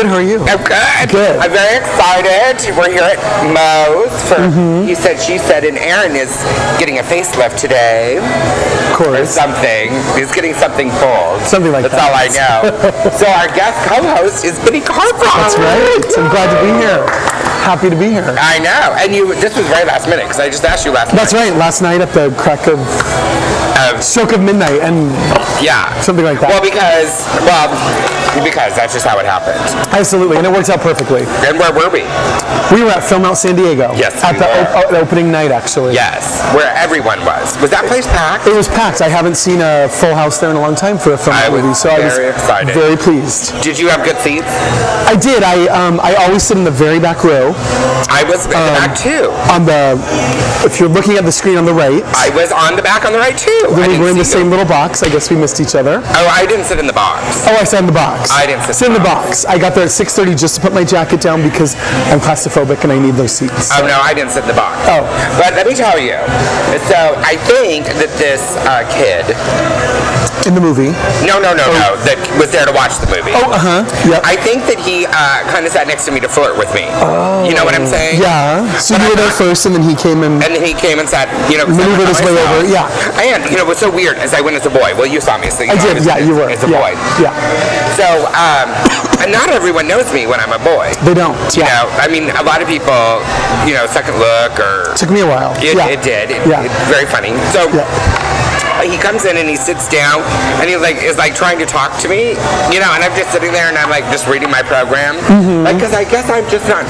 good. How are you? I'm good. Good. I'm very excited. We're here at Mo's for he said, she said, and Aaron is getting a facelift today. Of course. Or something. He's getting something pulled. Something like That's that. all I know. So our guest co-host is Benny Cartwright. That's right. I'm glad to be here. Happy to be here. I know. And this was very last minute because I just asked you last night. That's right. Last night at the crack of stroke of midnight and something like that. Well, because that's just how it happened. Absolutely, and it worked out perfectly. And where were we? We were at FilmOut San Diego. Yes, at the opening night, actually. Yes, where everyone was. Was that place packed? It was packed. I haven't seen a full house there in a long time for a FilmOut movie, so I was excited. Very pleased. Did you have good seats? I did. I always sit in the very back row. I was in the back too. If you're looking at the screen on the right. I was on the back on the right too. We were in the same little box. I guess we missed each other. Oh, I didn't sit in the box. Oh, I sat in the box. I didn't sit in the box. I got there at 6:30 just to put my jacket down because I'm claustrophobic and I need those seats. So. Oh no, I didn't sit in the box. Oh, but let me tell you. So I think that this kid. In the movie? No. That was there to watch the movie. Oh, Yep. I think that he kind of sat next to me to flirt with me. Oh. You know what I'm saying? Yeah. So you were there first, and then he came and. And then he came and sat. Maneuvered his way over. Yeah. And it was so weird as I went as a boy. Well, you saw me. So I did. Yeah, you were. As a boy. Yeah. So, and not everyone knows me when I'm a boy. They don't. You know, I mean, a lot of people, second look or. Took me a while. It did. It's very funny. So. Yeah. He comes in and he sits down and he is trying to talk to me, and I'm just sitting there and I'm just reading my program, because I guess I'm just not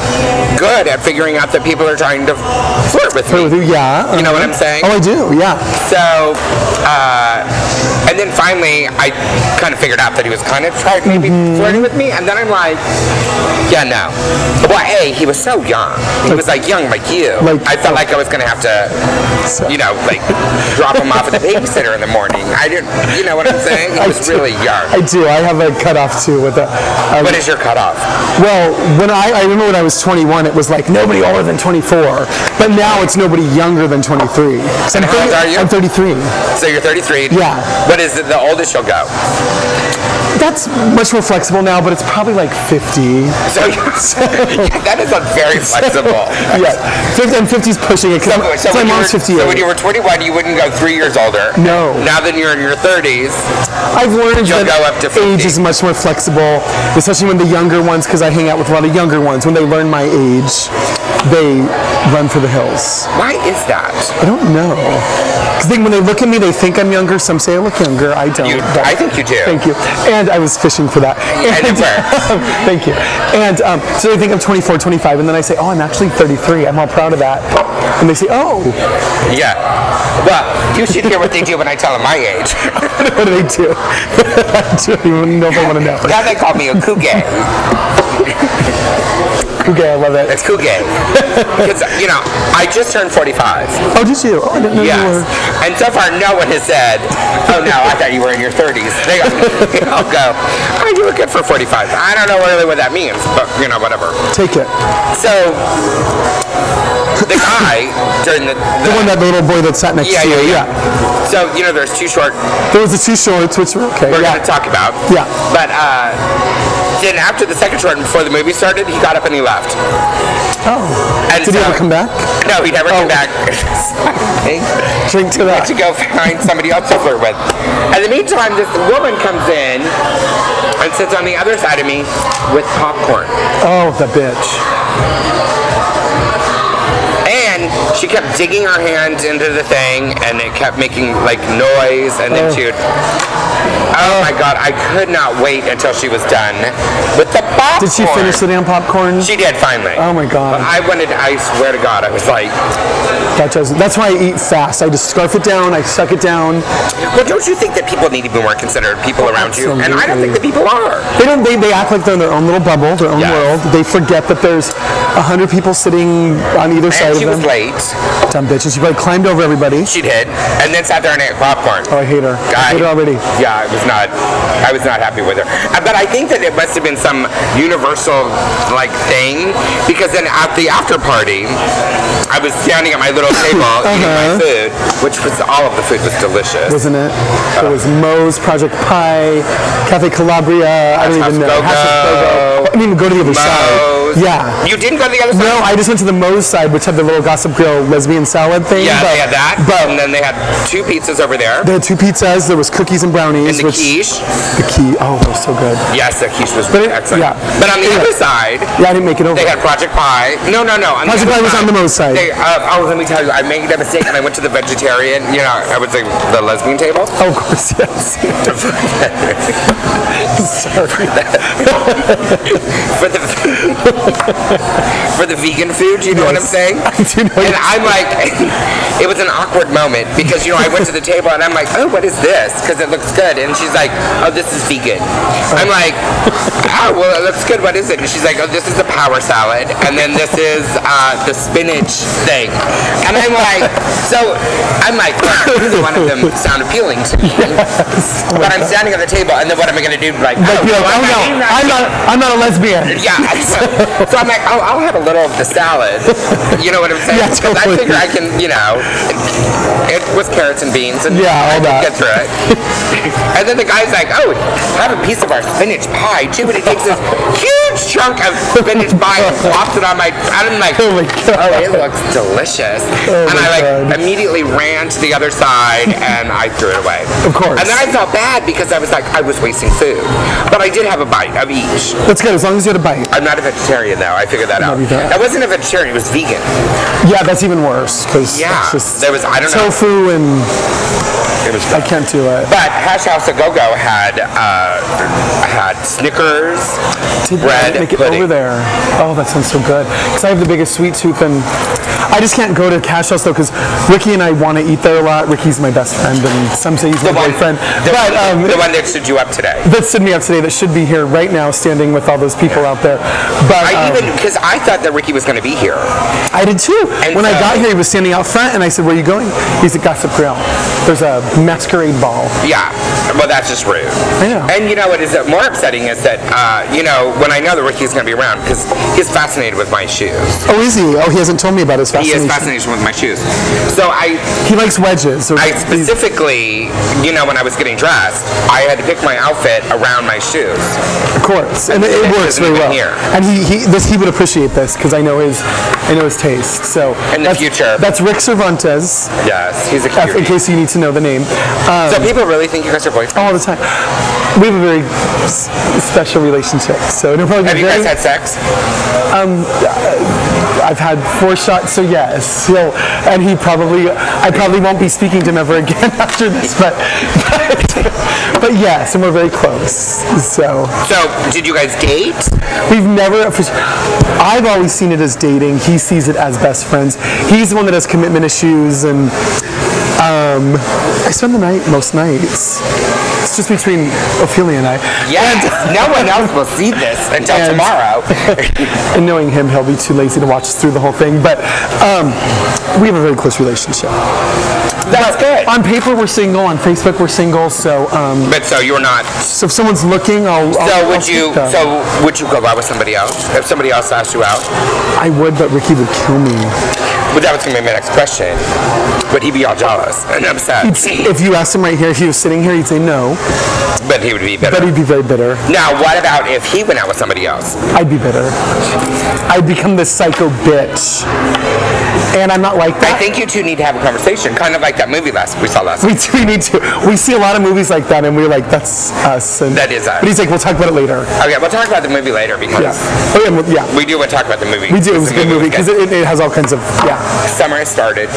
good at figuring out that people are trying to flirt with me. Yeah. You know what I'm saying? Oh, I do. Yeah. So, and then finally I kind of figured out that he was kind of maybe flirting with me, and then I'm like, yeah, no. Well, he was so young. He was young like you. I felt like I was going to have to, drop him off at the babysitter in the morning. I didn't, you know what I'm saying? He was really young. I do. I have a cutoff too with that. What is your cutoff? Well, when I remember when I was 21, it was nobody older than 24. But now it's nobody younger than 23. And how old are you? I'm 33. So you're 33? Yeah. What is the oldest you'll go? That's much more flexible now, but it's probably 50. So that is very flexible. Yeah, and 50's pushing it. So my mom's 58. So when you were 21, you wouldn't go 3 years older. No. Now that you're in your 30s, I've learned you'll that go up to 50. Age is much more flexible, especially when the younger ones, because I hang out with a lot of younger ones, when they learn my age, they run for the hills. Why is that? I don't know. Because when they look at me, they think I'm younger. Some say I look younger. I don't. I think you do. Thank you. And I was fishing for that. And thank you. And so they think I'm 24, 25, and then I say, oh, I'm actually 33. I'm all proud of that. And they say, oh. Yeah. Well, you should hear what they do when I tell them my age. What do they do? I don't even know if I want to know. Now they call me a cougar. Cougar, I love it. It's cougar. Because, I just turned 45. Oh, did you? Oh, I didn't know you were. And so far, no one has said, oh, no, I thought you were in your 30s. They all go, oh, you look good for 45. I don't know really what that means, but, whatever. Take it. So, the guy, during the one, that little boy that sat next to you. Yeah. So, there's two short. There was the two shorts, which were okay. We're going to talk about. Yeah. But, then after the second short and before the movie started, he got up and he left. Oh. And did he ever come back? No, he never came back. Drink to that. To go find somebody else to flirt with. In the meantime, this woman comes in and sits on the other side of me with popcorn. Oh, the bitch. And she kept digging her hand into the thing, and it kept making noise, and then she would. Oh my God! I could not wait until she was done with the popcorn. Did she finish the damn popcorn? She did finally. Oh my God! But I swear to God, I was like. That's why I eat fast. I just scarf it down. I suck it down. Well, don't you think that people need to be more considerate? People around Absolutely. you, and I don't think that people are. They don't. They act like they're in their own little bubble, their own world. They forget that there's 100 people sitting on either side And of she them. was late. Dumb bitch. And she probably climbed over everybody. She did. And then sat there and ate popcorn. Oh, I hate her. I hate her already. Yeah, I was not happy with her. But I think that it must have been some universal like thing, because then at the after party, I was standing at my little table eating my food, which was all of the food was delicious. Wasn't it? It was Moe's, Project Pie, Cafe Calabria. I don't even know. Go-Go. I mean, go to the other side. Yeah. You didn't go to the other side? No, I just went to the Moe's side, which had the little Gossip Grill lesbian salad thing. Yeah, they had that. And then they had 2 pizzas over there. They had 2 pizzas. There was cookies and brownies. And the quiche. The quiche. Oh, that was so good. Yes, the quiche was excellent. Yeah. But on the other side, yeah, I didn't make it over. They had Project Pie. No. Project Pie was on the Moe's side. Let me tell you, I made a mistake and I went to the vegetarian. You know, I would say the lesbian table. Oh, of course, yes. Sorry. For the vegan food, you know what I'm saying? I do know. And I'm like, it was an awkward moment because, you know, I went to the table and I'm like, oh, what is this? Because it looks good. And she's like, oh, this is vegan. I'm like, oh, well, it looks good. What is it? And she's like, oh, this is a power salad. And then this is the spinach thing. And I'm like, neither one of them sound appealing to me. Yes. But I'm standing at the table, and then what am I going to do? Like, I'm not a lesbian. Yeah. So I'm like, oh, I'll have a little of the salad. You know what I'm saying? Yeah, Because I figure I can, you know, it was carrots and beans, and I can get through it. And then the guy's like, oh, have a piece of our spinach pie, too. And he takes this huge chunk of spinach pie and plops it on my, and I'm like, oh, it looks delicious. And I immediately ran to the other side and I threw it away. Of course. And then I felt bad because I was like, I was wasting food. But I did have a bite of each. That's good, as long as you had a bite. I'm not a vegetarian though, I figured that out. I wasn't a vegetarian, it was vegan. Yeah, that's even worse, because there was, I don't know. Tofu and it was I can't do it. But Hash House A Go-Go had Snickers, bread, make it pudding. over there. Oh, that sounds so good. Because I have the biggest sweet tooth, and I just can't go to Cash House though, because Ricky and I want to eat there a lot. Ricky's my best friend, and some say he's my boyfriend. The one that stood you up today. That stood me up today, that should be here right now, standing with all those people out there. But because I thought that Ricky was going to be here. I did too. And when I got here, he was standing out front, and I said, "Where are you going?" He's at Gossip Grill. There's a masquerade ball. Yeah. Well, that's just rude. I know. And you know what is more upsetting is that, you know, when I know that Ricky's going to be around, because he's fascinated with my shoes. Oh, is he? Oh, he hasn't told me about his fascination. He is fascinated with my shoes. So he likes wedges. I specifically, you know, when I was getting dressed, I had to pick my outfit around my shoes. Of course, and it works very well. Here. And he would appreciate this because I know his taste. So in the future, that's Rick Cervantes. Yes, he's a cutie. In case you need to know the name. So people really think you guys are boyfriends? All the time. We have a very special relationship. So have you guys had sex? I've had 4 shots, so yes. And I probably won't be speaking to him ever again after this, but But yes, and we're very close. So did you guys date? We've never. I've always seen it as dating. He sees it as best friends. He's the one that has commitment issues, and I spend the night most nights. It's just between Ophelia and I. Yes, no one else will see this until tomorrow. And knowing him, he'll be too lazy to watch us through the whole thing. But we have a very close relationship. That's good. On paper, we're single. On Facebook, we're single. So. But so you're not. So if someone's looking, would you go out with somebody else if somebody else asked you out? I would, but Ricky would kill me. But that was going to be my next question. Would he be all jealous and upset? If you asked him right here, if he was sitting here, he'd say no. But he would be bitter. But he'd be very bitter. Now, what about if he went out with somebody else? I'd be bitter. I'd become this psycho bitch. And I'm not like that. I think you two need to have a conversation, kind of like that movie we saw last week. We need to. We see a lot of movies like that, and we're like, that's us. And that is us. But he's like, we'll talk about it later. Okay, we'll talk about the movie later because we do want to talk about the movie. We do. It was a good movie because it has all kinds of Summer has started.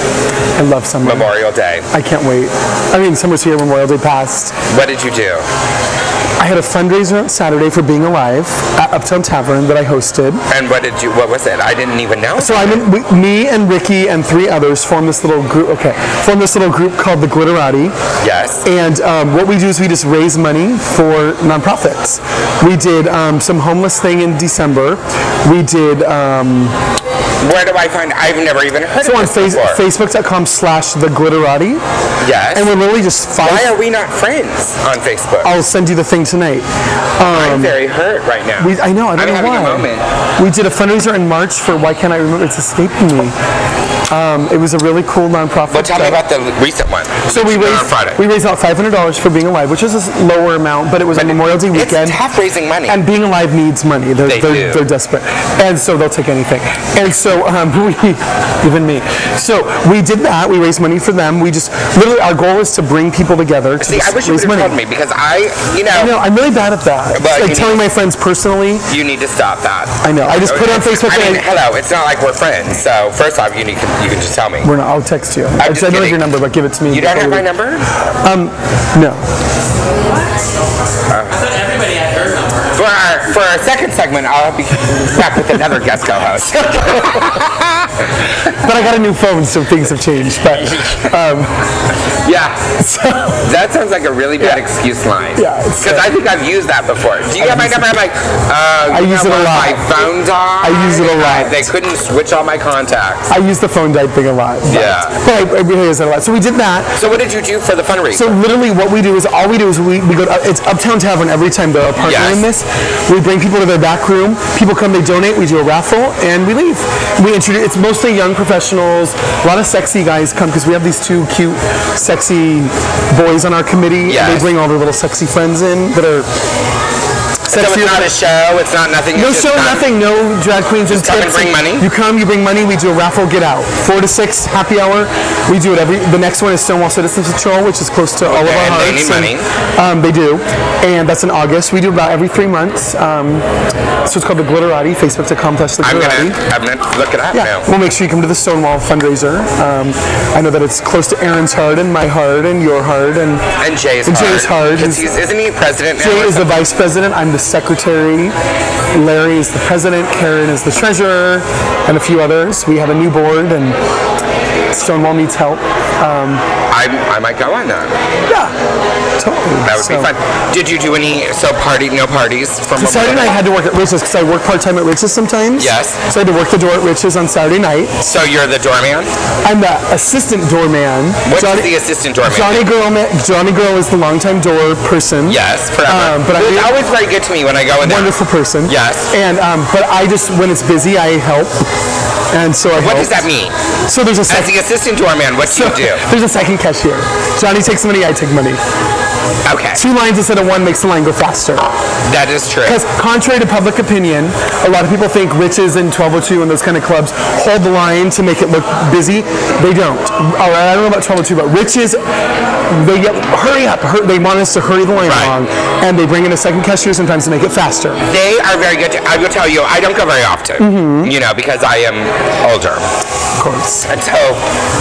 I love summer. Memorial Day. I can't wait. I mean, summer's here. Memorial Day passed. What did you do? I had a fundraiser on Saturday for Being Alive at Uptown Tavern that I hosted. And what was it? I didn't even know. So me and Ricky and 3 others formed this little group. Formed this little group called the Glitterati. Yes. And what we do is we just raise money for nonprofits. We did some homeless thing in December. We did. Where do I find? I've never even heard of this before. Facebook.com/theglitterati. Yes. And we're literally just 5. Why are we not friends on Facebook? I'll send you the thing tonight. I'm very hurt right now. I know. I don't know why. I'm having a moment. We did a fundraiser in March for Why Can't I Remember? It's escaping me. It was a really cool nonprofit. Well, tell me about the recent one. So we raised about $500 for Being Alive, which is a lower amount, but it was a Memorial Day weekend. It's tough raising money. And Being Alive needs money. They're desperate, and so they'll take anything. And so even me. So we did that. We raised money for them. We just literally our goal is to bring people together. See, I wish you would have told me because I know I'm really bad at that. But like telling my friends personally. You need to stop that. I know. I just put it on Facebook. Hello. It's not like we're friends. So first off, you can just tell me. We're not. I'll text you. I don't have your number, but give it to me. You don't have my number? No. I thought everybody had her number. For our second segment, I'll be back with another guest co-host. But I got a new phone, so things have changed. But yeah, that sounds like a really bad excuse line. Yeah, because I think I've used that before. Do you have my number? I'm like, I use it a lot. My phone died. I use it a lot. They couldn't switch all my contacts. I use the phone died thing a lot. Yeah, but I really use it a lot. So we did that. So what did you do for the fundraiser? So literally, what we do is we go to it's Uptown Tavern every time they're partnering in this. We bring people to their back room. People come, they donate. We do a raffle, and we leave. We introduce. It's mostly young professionals. A lot of sexy guys come because we have these 2 cute, sexy boys on our committee. Yes. And they bring all their little sexy friends in that are. So it's not a show, it's not nothing. No show, nothing, no drag queens. Just come and bring money? You come, you bring money, we do a raffle, get out. 4 to 6, happy hour. We do it the next one is Stonewall Citizens Patrol, which is close to all of our hearts. They need money. They do. And that's in August. We do about every 3 months. So it's called the Glitterati, Facebook.com/theglitterati. I'm going to look it up now. We'll make sure you come to the Stonewall fundraiser. I know that it's close to Aaron's heart and my heart and your heart and Jay's heart. Isn't he president now? Jay is the vice president. I'm the secretary. Larry is the president. Karen is the treasurer, and a few others. We have a new board, and Stonewall needs help. I might go on that. Yeah, totally. That would be fun. Did you do any no parties from Saturday night? I had to work at Rich's because I work part-time at Rich's sometimes. Yes. So I had to work the door at Rich's on Saturday night. So you're the doorman? I'm the assistant doorman. What's the assistant doorman? Johnny Girl is the longtime door person. Yes, forever. But it's always very good to me when I go in there. Wonderful person. Yes. And but I just when it's busy I help. And so what does that mean? So there's a as the assistant doorman, what do you do? There's a second cashier. Johnny takes money, I take money. Okay. 2 lines instead of 1 makes the line go faster. That is true. Because contrary to public opinion, a lot of people think Rich's and 1202 and those kind of clubs hold the line to make it look busy. They don't. I don't know about 1202, but Rich's, they get, hurry up. They want us to hurry the line along, and they bring in a second cashier sometimes to make it faster. They are very good. I will tell you, I don't go very often, you know, because I am older. Of course. And so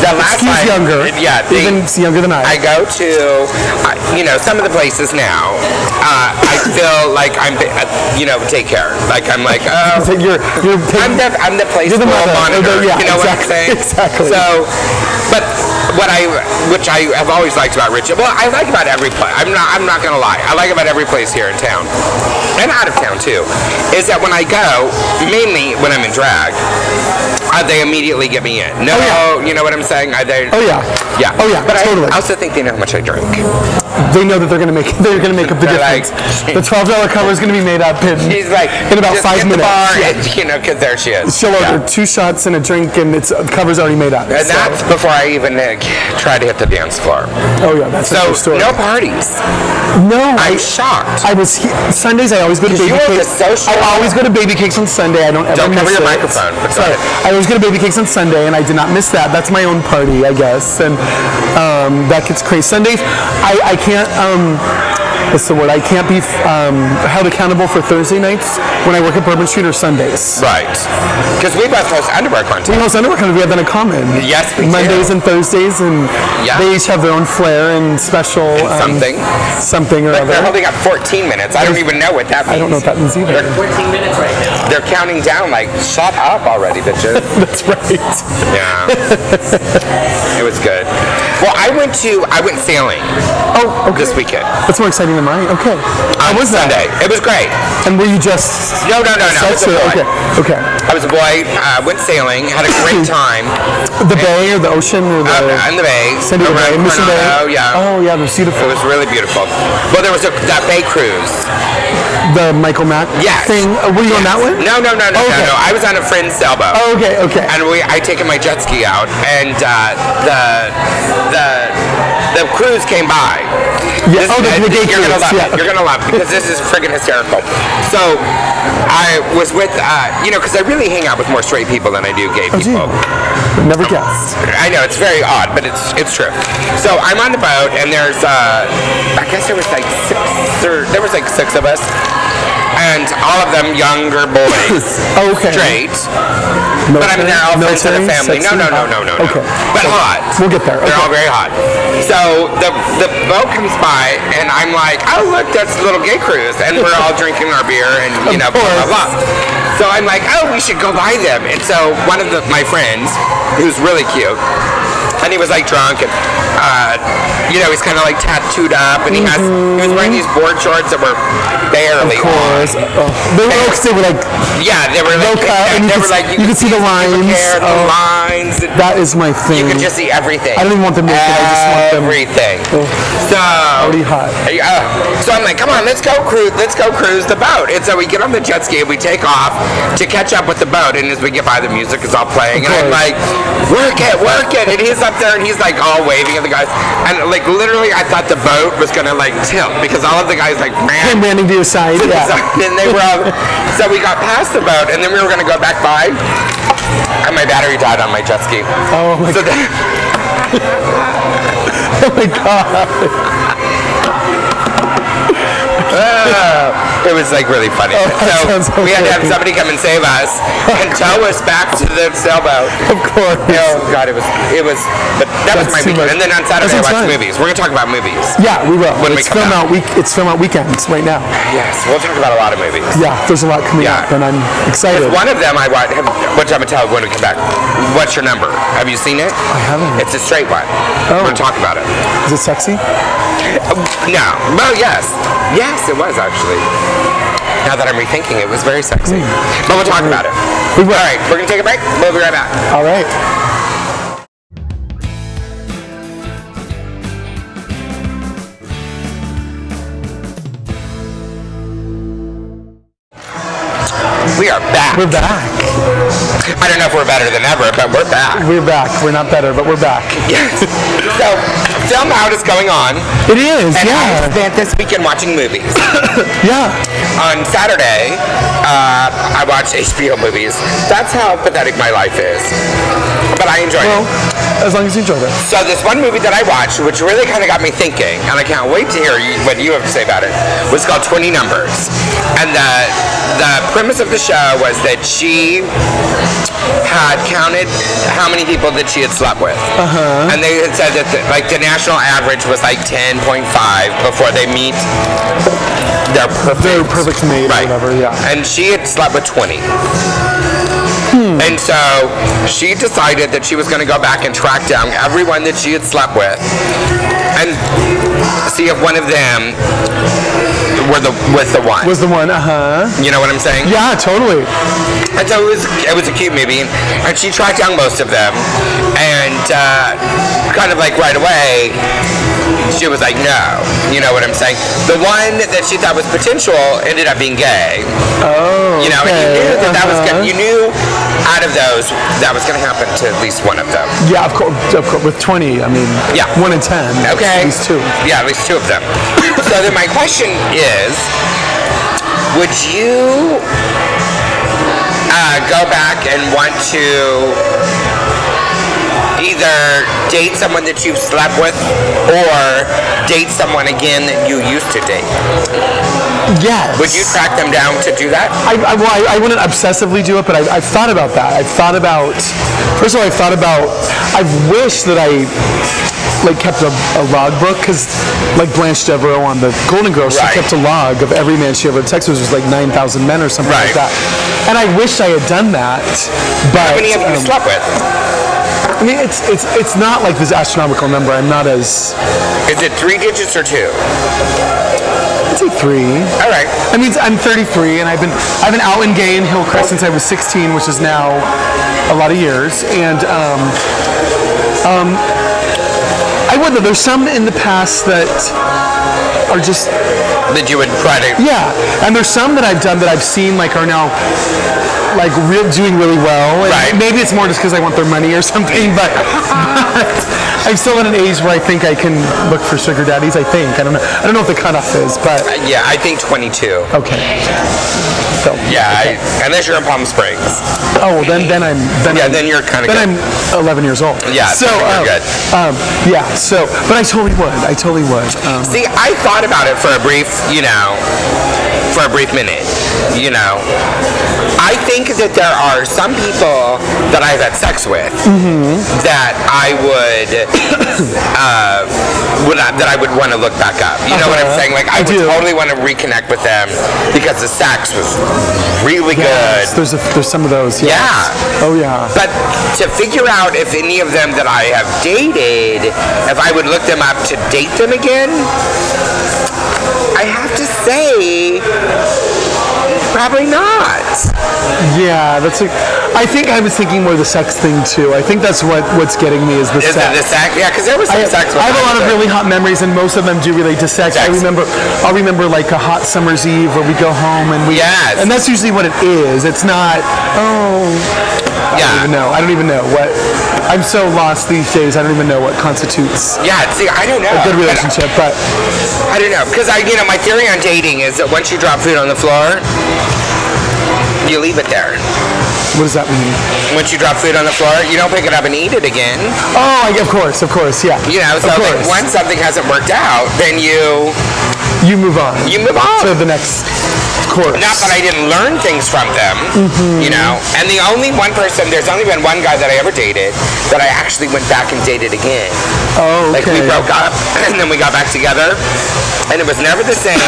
the last time, younger. Yeah. Even younger than I. I go to, you know, some of the places now. I feel like I'm, you know, daycare. Like I'm like, oh, I'm the place for monitor. Yeah, you know what I'm saying? Exactly. So, but which I have always liked about Richard. Well, I like about every place. I'm not gonna lie. I like about every place here in town and out of town too. Is that when I go, mainly when I'm in drag, they immediately get me in. No, you know what I'm saying? Yeah. But totally. I also think they know how much I drink. They know that they're gonna make up the difference. Like, the $12 cover is gonna be made up in about 5 minutes. Bar, you know, because there she is. She'll order 2 shots and a drink, and the cover's already made up. And that's before I even try to hit the dance floor. Oh yeah, that's a true story. No parties. No, I'm shocked. Sundays. I always go to Baby Cakes. I always go to Baby Cakes on Sunday. I don't ever miss cover your it. microphone. Sorry. I always go to Baby Cakes on Sunday, and I did not miss that. That's my own party, I guess, and that gets crazy. Sundays, I can't. what's the word? I can't be held accountable for Thursday nights when I work at Bourbon Street or Sundays. Right. Because we both host underwear content. We host underwear content. We have that in common. Yes, we Mondays do. and Thursdays, and they each have their own flair and special something or like other. They're holding up 14 minutes. I don't even know what that means. I don't know what that means either. They're 14 minutes right now. They're counting down like, shut up already, bitches. That's right. Yeah. It was good. Well, I went sailing. Oh, okay. This weekend. That's more exciting than mine. Okay. On Sunday. It was great. And were you just... No. Sex or, okay. I was a boy, went sailing, had a great time. The bay or the ocean or the... in the bay. San Diego Bay, Mission Bay. Oh, yeah. Oh, yeah, it was beautiful. It was really beautiful. Well, there was that bay cruise. The Michael Mack thing. Were you on that one? No. I was on a friend's sailboat. Oh, okay. And I taken my jet ski out, and the cruise came by. Yeah. The gay You're cruise. gonna love it. You're gonna love it because this is friggin' hysterical. So I was with, because I really hang out with more straight people than I do gay people. Never guessed. I know, it's very odd, but it's true. So I'm on the boat, and there's, I guess there was like six of us, and all of them younger boys. Okay. Straight. Military? But I mean, they're all friends of the family. Sexy? No. Okay. But hot. We'll get there. They're all very hot. So the boat comes by, and I'm like, oh, look, that's a little gay cruise. And we're all drinking our beer, and, blah, blah, blah. So I'm like, oh, we should go by them. And so one of my friends, who's really cute, and he was like drunk, and he's kind of like tattooed up, and he was wearing these board shorts that were barely Of course. They were like they were low like, cut, and you could see the lines. The lines. That is my thing. You could just see everything. I don't even want them naked. I just want them everything. So already hot. So I'm like, come on, let's go cruise the boat. And so we get on the jet ski and we take off to catch up with the boat. And as we get by, the music is all playing, and I'm like, work it. And he's up there and he's like all waving at the guys, and like literally, I thought the boat was gonna like tilt because all of the guys like ran. Landing to your side. Yeah. And they were all, so we got past the boat, and then we were gonna go back by, and my battery died on my jet ski. Oh my god. Oh my god. It was like really funny. So we had to have somebody come and save us and tow us back to the sailboat. Of course. Oh god, it was. But that was my weekend. And then on Saturday I watched movies. We're gonna talk about movies. Yeah, we will. When we come out. It's FilmOut weekends right now. Yes, we'll talk about a lot of movies. Yeah, there's a lot coming up, and I'm excited. One of them I watched, which I'm gonna tell when we come back. What's Your Number? Have you seen it? I haven't. It's a straight one. Oh. We're gonna talk about it. Is it sexy? No. Well, yes. Yes, it was actually. Now that I'm rethinking, it was very sexy. But we'll talk about it. We will. All right, we're going to take a break. We'll be right back. All right. We are back. We're back. I don't know if we're better than ever, but we're back. We're back. We're not better, but we're back. Yes. So, FilmOut is going on. It is, and yeah. I spent this weekend watching movies. Yeah. On Saturday, I watched HBO movies. That's how pathetic my life is. But I enjoyed it. As long as you enjoyed it. So this one movie that I watched, which really kind of got me thinking, and I can't wait to hear what you have to say about it, was called 20 Numbers. And the premise of the show was that she had counted how many people that she had slept with. And they had said that the national average was like 10.5 before they meet their perfect mate or whatever, yeah. And she had slept with 20. And so she decided that she was going to go back and track down everyone that she had slept with and see if one of them was the one. Was the one, You know what I'm saying? Yeah, totally. And so it was a cute movie, and she tracked down most of them, and kind of like right away, she was like, no. You know what I'm saying? The one that she thought was potential ended up being gay. Oh, you know, and you knew that was good. You knew out of those that was going to happen to at least one of them. Yeah, of course. With 20, I mean, 1 in 10. Okay. At least 2. Yeah, at least 2 of them. So then my question is, would you go back and want to, either date someone that you've slept with or date someone again that you used to date? Yes. Would you track them down to do that? I wouldn't obsessively do it, but I've thought about that. First of all, I've wished that I kept a logbook, because Blanche Devereaux on the Golden Girls, she kept a log of every man she ever had sex with. It was 9,000 men or something like that. And I wish I had done that. But how many have you slept with? I mean, it's not like this astronomical number. I'm not as. Is it 3 digits or 2? I'd say 3. All right. I mean, I'm 33, and I've been out and gay in Hillcrest since I was 16, which is now a lot of years. And I would, though. There's some in the past that are just. That you would try to. Yeah, and there's some that I've done that I've seen are now doing really well. And maybe it's more just because I want their money or something, but I'm still at an age where I think I can look for sugar daddies. I think I don't know what the cutoff is, but yeah, I think 22. Okay. So, yeah, unless you're in Palm Springs. Oh, well, then you're kind of. Then I'm 11 years old. Yeah, so you're good. Yeah. So, but I totally would. See, I thought about it for a brief minute. I think that there are some people that I've had sex with that I would that I would want to look back up. You know what I'm saying? I would totally want to reconnect with them because the sex was really good. There's some of those. Yes. Yeah. Oh yeah. But to figure out if any of them that I have dated, if I would look them up to date them again, I have to say, probably not. Yeah, I think I was thinking more the sex thing too. I think that's what's getting me is the sex. Is it the sex? Yeah, because there was some sex. I have a lot of really hot memories, and most of them do relate to sex. I'll remember a hot summer's eve where we go home and and that's usually what it is. It's not. I don't even know what. I'm so lost these days. I don't even know what constitutes. Yeah, see, I don't know. A good relationship, but I don't know, because my theory on dating is that once you drop food on the floor, you leave it there. What does that mean? Once you drop food on the floor, you don't pick it up and eat it again. Oh, of course, yeah. Once something hasn't worked out, then you move on. To the next course. Not that I didn't learn things from them, And there's only been one guy that I ever dated that I actually went back and dated again. Oh, okay. We broke up, and then we got back together, and it was never the same,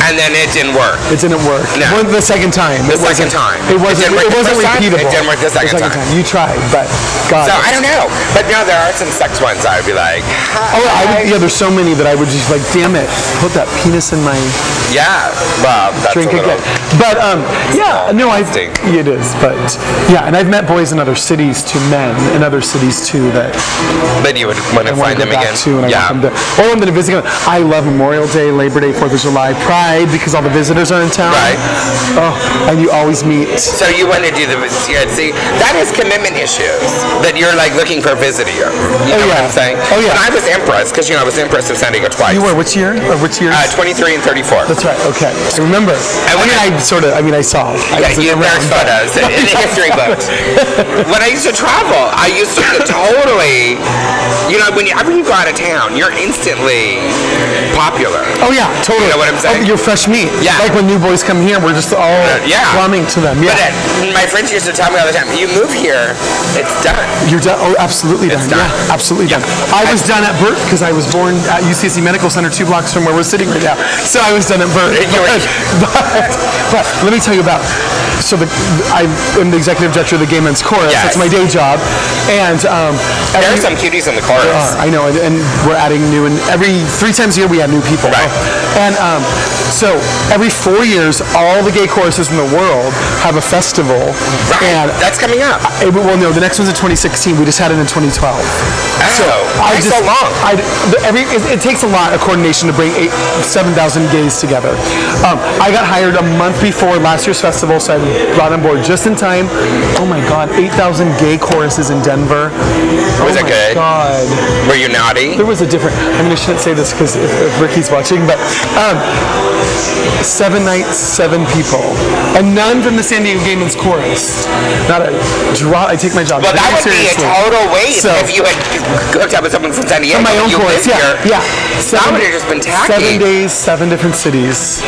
and then it didn't work. It didn't work. No. The second time. It wasn't repeatable. It didn't work the second time. You tried, but God. So I don't know. But no, there are some sex ones I would be like, hi. There's so many that I would just damn it, put that penis in my drink again. But it is. But yeah, and I've met boys in other cities too, men in other cities too that you would want to find them again. Or I'm going to visit them. I love Memorial Day, Labor Day, 4th of July, Pride, because all the visitors are in town. Right. Oh, and you always meet. So you want to do see, that is commitment issues. That you're looking for a visitor. You know what I'm saying? Oh yeah. And I was Empress, because I was Empress of San Diego twice. You were which year? 23 and 34. That's right. Okay. I remember. I saw. There's photos in the history books. When I used to travel, I used to totally, whenever you go out of town, you're instantly popular. Oh yeah, totally. You know what I'm saying? You're fresh meat. Yeah. Like when new boys come here, we're just all plumbing to them. Yeah. But my friends used to tell me all the time, you move here, it's done. You're done. Oh, absolutely done. Yeah, absolutely done. I was done at birth because I was born at UCSC Medical Center 2 blocks from where we're sitting right now. So I was done at birth. But let me tell you about. I'm the executive director of the Gay Men's Chorus. Yes. That's my day job. And there are some cuties in the chorus. I know, and we're adding new. And every 3 times a year we add new people. Right. And so every 4 years, all the gay choruses in the world have a festival. Right. And that's coming up. The next one's in 2016. We just had it in 2012. So long. It takes a lot of coordination to bring 7,000 gays together. I got hired a month before last year's festival, so I brought on board just in time. Oh my God, 8,000 gay choruses in Denver. Was it good? God. Were you naughty? There was a different, I mean, I shouldn't say this because if Ricky's watching, but 7 nights, 7 people. And none from the San Diego Gay Men's Chorus. Not a drop, I take my job Well, that would seriously. be a total waste if you had hooked up with someone from San Diego. From my own chorus, yeah. That would have just been tacky. 7 days, 7 different cities.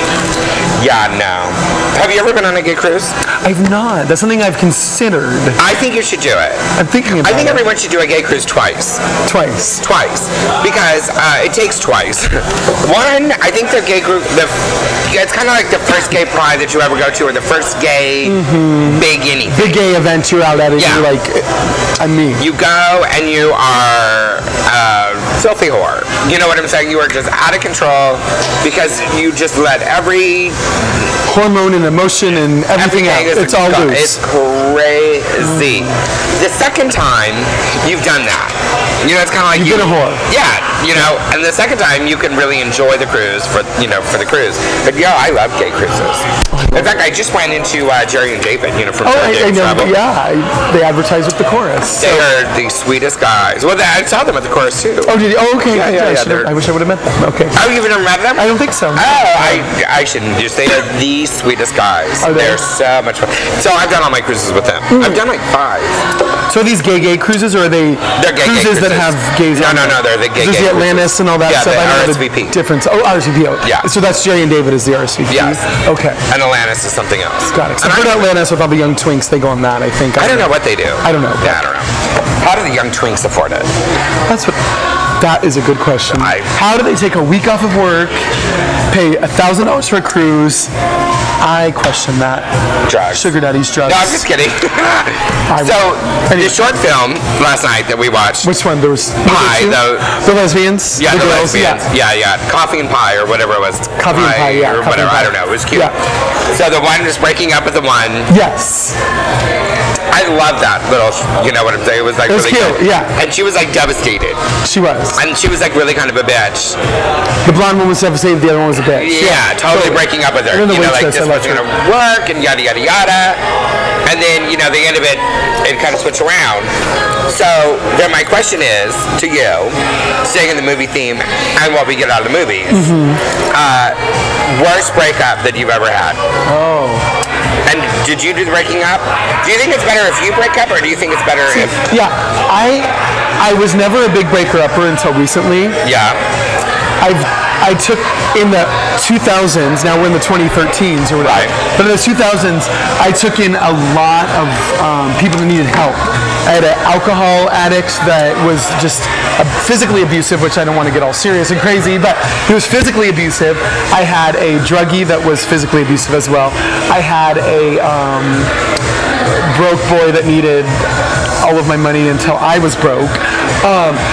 Yeah, no. Have you ever been on a gay cruise? I've not. That's something I've considered. I think you should do it. I'm thinking about it. I think everyone should do a gay cruise twice. Twice. Because it takes twice. One, I think the gay group, it's kind of like the first gay pride that you ever go to, or the first gay big anything. Big gay event you're out at it. Yeah. You're like, I'm me. You go and you are filthy whore. You know what I'm saying? You are just out of control because you just let every hormone and emotion and everything out. It's all loose. It's crazy. The second time you've done that, you know, it's kind of like you've been a whore. Yeah, you know, and the second time you can really enjoy the cruise for the cruise. But yeah, I love gay cruises. In fact, I just went into Jerry and David, you know, from I know. Travel. Yeah, they advertise with the chorus. They are the sweetest guys. Well, I saw them at the chorus too. Oh, did you? Oh, okay. Yeah. I wish I would have met them. Okay. Oh, you've never met them? I don't think so. Oh, I shouldn't. Just they are the sweetest guys. Are they? They're so much fun. So I've done all my cruises with them. I've done like 5. So are these gay cruises, or are they cruises that have gays on them? No, they're the gay There's the Atlantis and all that stuff. Yeah, the RSVP. Difference. Oh, RSVP. Yeah. So that's Jerry and David is the RSVP. Yes. Okay. And Atlantis is something else. Got it. So for Atlantis with all the young twinks, they go on that, I think. I don't know what they do. I don't know. Yeah, I don't know. How do the young twinks afford it? That is a good question. How do they take a week off of work, pay $1,000 for a cruise? I question that. Drugs. Sugar daddy's drugs. No, I'm just kidding. So, the short film last night that we watched. Which one? There was Pie. The lesbians? Yeah, the girls? lesbians. Yeah. Coffee and Pie or whatever it was. Coffee and Pie, yeah. Or whatever. I don't know. It was cute. Yeah. So the one was breaking up with the one. Yes. I love that little, you know what I'm saying? It was like really cute, good. yeah. And she was like devastated. She was. And she was like really kind of a bitch. The blonde one was devastated, the other one was a bitch. Yeah, totally breaking up with her. You know, like this wasn't going to work and yada, yada, yada. And then, you know, the end of it, it kind of switched around. So then my question is to you, staying in the movie theme and what we get out of the movies, worst breakup that you've ever had? Oh. And did you do the breaking up? Do you think it's better if you break up, or do you think it's better if... Yeah, I was never a big breaker-upper until recently. Yeah. I took in the 2000s, now we're in the 2013s or whatever, but in the 2000s, I took in a lot of people that needed help. I had an alcohol addict that was just physically abusive, which I don't want to get all serious and crazy, but he was physically abusive. I had a druggie that was physically abusive as well. I had a broke boy that needed all of my money until I was broke.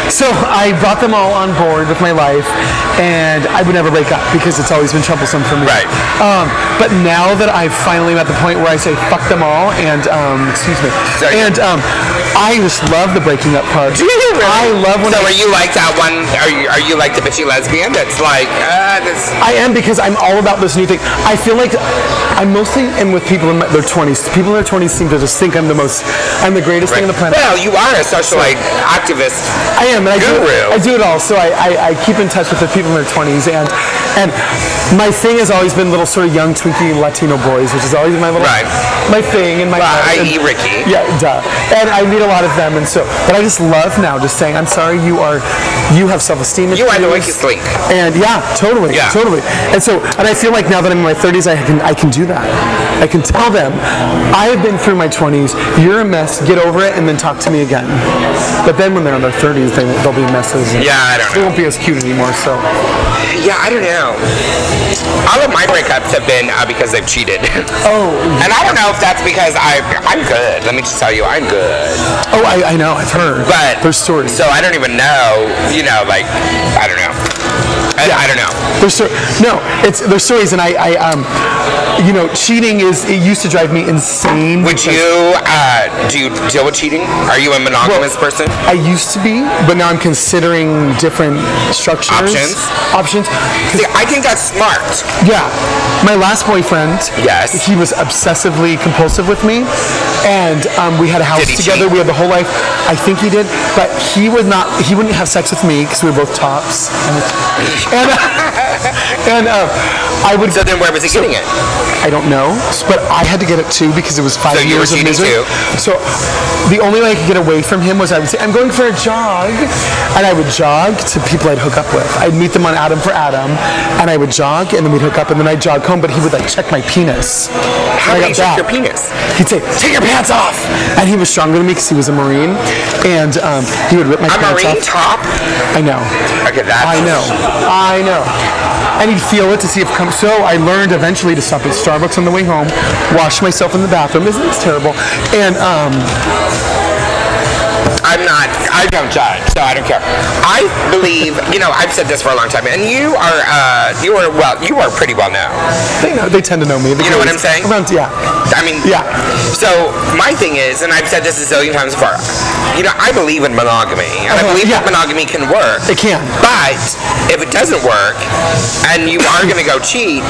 So I brought them all on board with my life, and I would never break up because it's always been troublesome for me. Right. But now that I've finally at the point where I say fuck them all, and I just love the breaking up part. Do you really? I love when. So are you like that one? Are you like the bitchy lesbian that's like this? I am, because I'm all about this new thing. I feel like I'm mostly in with people in their 20s. People in their 20s seem to just think I'm the greatest thing on the planet. Well, you are a socialite activist. I am, and guru. I do it all. So I keep in touch with the people in their 20s, and my thing has always been little sort of young twinkie Latino boys, which is always my little my thing in my life. I.e. Ricky. Yeah, duh. And I meet a lot of them, and so. But I just love now just saying, I'm sorry, you have self-esteem issues. You are the weakest link. And totally. And so, and I feel like now that I'm in my 30s, I can do that. I can tell them, I have been through my 20s. You're a mess. Get over it, and then talk to me again. But then when they're in their 30s, they'll be messes. Yeah, I don't know. They won't be as cute anymore. So. Yeah, I don't know. All of my breakups have been because they've cheated. Oh. And I don't know if that's because I'm good. Let me just tell you, I'm good. Oh, I know. I've heard. But there's stories. So I don't even know. You know, like I don't know. I don't know. There's stories, and you know, cheating it used to drive me insane. Would you, do you deal with cheating? Are you a monogamous person? I used to be, but now I'm considering different structures. Options. See, I think that's smart. Yeah. My last boyfriend, yes, he was obsessively compulsive with me, and we had a house together. Cheat? We had the whole life. I think he did, but he wouldn't have sex with me because we were both tops. And I would. So then, where was he getting it? I don't know, but I had to get it too because it was 5 years of misery. Too? So the only way I could get away from him was I would say, "I'm going for a jog," and I would jog to people I'd hook up with. I'd meet them on Adam for Adam, and I would jog, and then we'd hook up, and then I'd jog home. But he would like check my penis. How do you check your penis? He'd say, "Take your pants off," and he was stronger than me because he was a Marine, and he would rip my pants off. A Marine top? I know. Okay, that's. I know. And he'd feel it to see if it comes. So I learned eventually to stop at Starbucks on the way home, wash myself in the bathroom. Isn't this terrible? And I don't judge, so I don't care. I believe, you know, I've said this for a long time, and you are pretty well known. They tend to know me. You know what I'm saying? Yeah. I mean, yeah. So my thing is, and I've said this a zillion times before, you know, I believe in monogamy, and I believe that monogamy can work. It can. But if it doesn't work, and you are going to go cheat,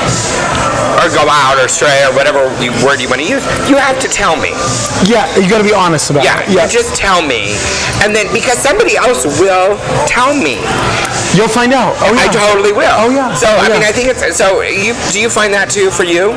or go out, or stray, or whatever word you want to use, you have to tell me. Yeah, you got to be honest about it. Yeah, you just tell me. And then, because somebody else will tell me. You'll find out. Oh, yeah. I totally will. Oh, yeah. So, I mean, I think it's, so, do you find that too for you?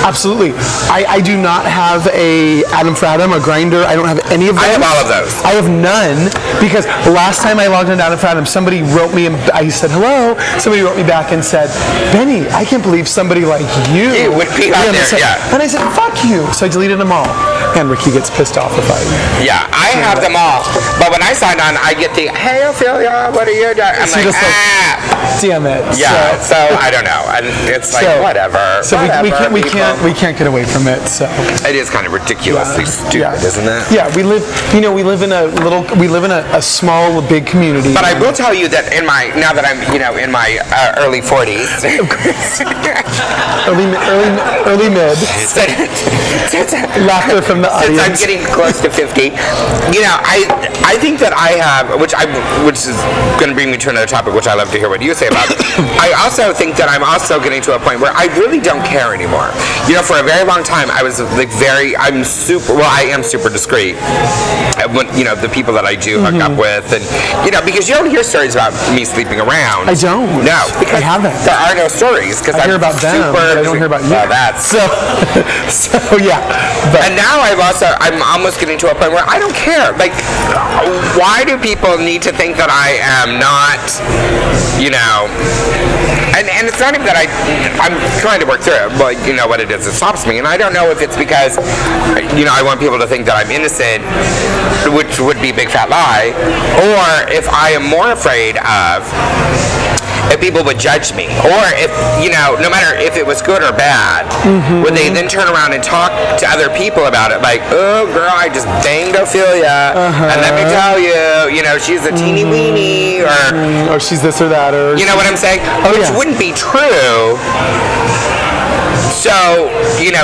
Absolutely. I do not have a Adam for Adam, a Grindr. I don't have any of those. I have all of those. I have none, because the last time I logged on to Adam for Adam, somebody wrote me, and I said, hello. Somebody wrote me back and said, Benny, I can't believe somebody like you would be out there, And I said, fuck you. So I deleted them all. And Ricky gets pissed off if I... Yeah, I have them all. But when I sign on, I get the, hey, Ophelia, what are you doing? I'm like, damn it. Yeah, so I don't know. And it's like, whatever. So whatever, we can't get away from it, so... It is kind of ridiculously stupid, isn't it? Yeah, we live in a small, big community. But I will tell you that now that I'm, in my early 40s. early mid. Laughter from the audience. Since I'm getting close to 50, I think that I have, which is going to bring me to another topic, which I love to hear what you say about. I also think that I'm also getting to a point where I really don't care anymore. For a very long time, I was like I am super discreet. When, the people that I do hook up with, and because you don't hear stories about me sleeping around. I don't. No, because I haven't. There are no stories because I hear about them, but I don't hear about you. So yeah. And now I'm almost getting to a point where I don't care. Like, why do people need to think that I am not, and it's not even that I'm trying to work through it, but you know what it is that stops me, and I don't know if it's because, I want people to think that I'm innocent, which would be a big fat lie, or if I am more afraid of if people would judge me, or if, no matter if it was good or bad, would they then turn around and talk to other people about it, like, oh girl, I just banged Ophelia, and let me tell you, she's a teeny weeny, or she's this or that, or you know what I'm saying? Which wouldn't be true. So,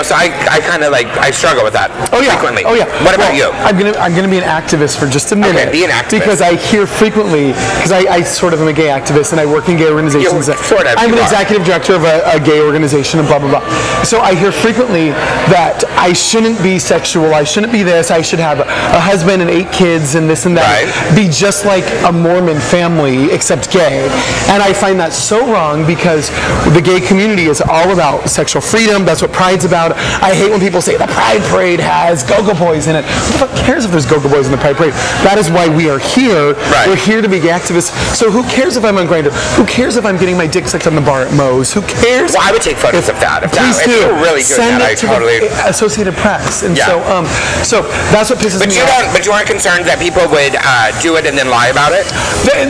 so I kind of I struggle with that frequently. Oh yeah. What about you? I'm gonna be an activist for just a minute. Okay, be an activist. Because I hear frequently, because I sort of am a gay activist and I work in gay organizations. I'm an executive director of a gay organization and blah blah blah. So I hear frequently that I shouldn't be sexual, I shouldn't be this, I should have a husband and 8 kids and this and that. Right. Be just like a Mormon family except gay. And I find that so wrong, because the gay community is all about sexual freedom. That's what Pride's about. I hate when people say the Pride Parade has Go-Go Boys in it. Who the fuck cares if there's Go-Go Boys in the Pride Parade? That is why we are here. Right. We're here to be gay activists. So who cares if I'm on Grindr? Who cares if I'm getting my dick sucked on the bar at Moe's? Who cares? Well, I would take photos of that. Please do. If you're really doing Send that, it to the Associated Press. And so that's what pisses me off. But you aren't concerned that people would do it and then lie about it?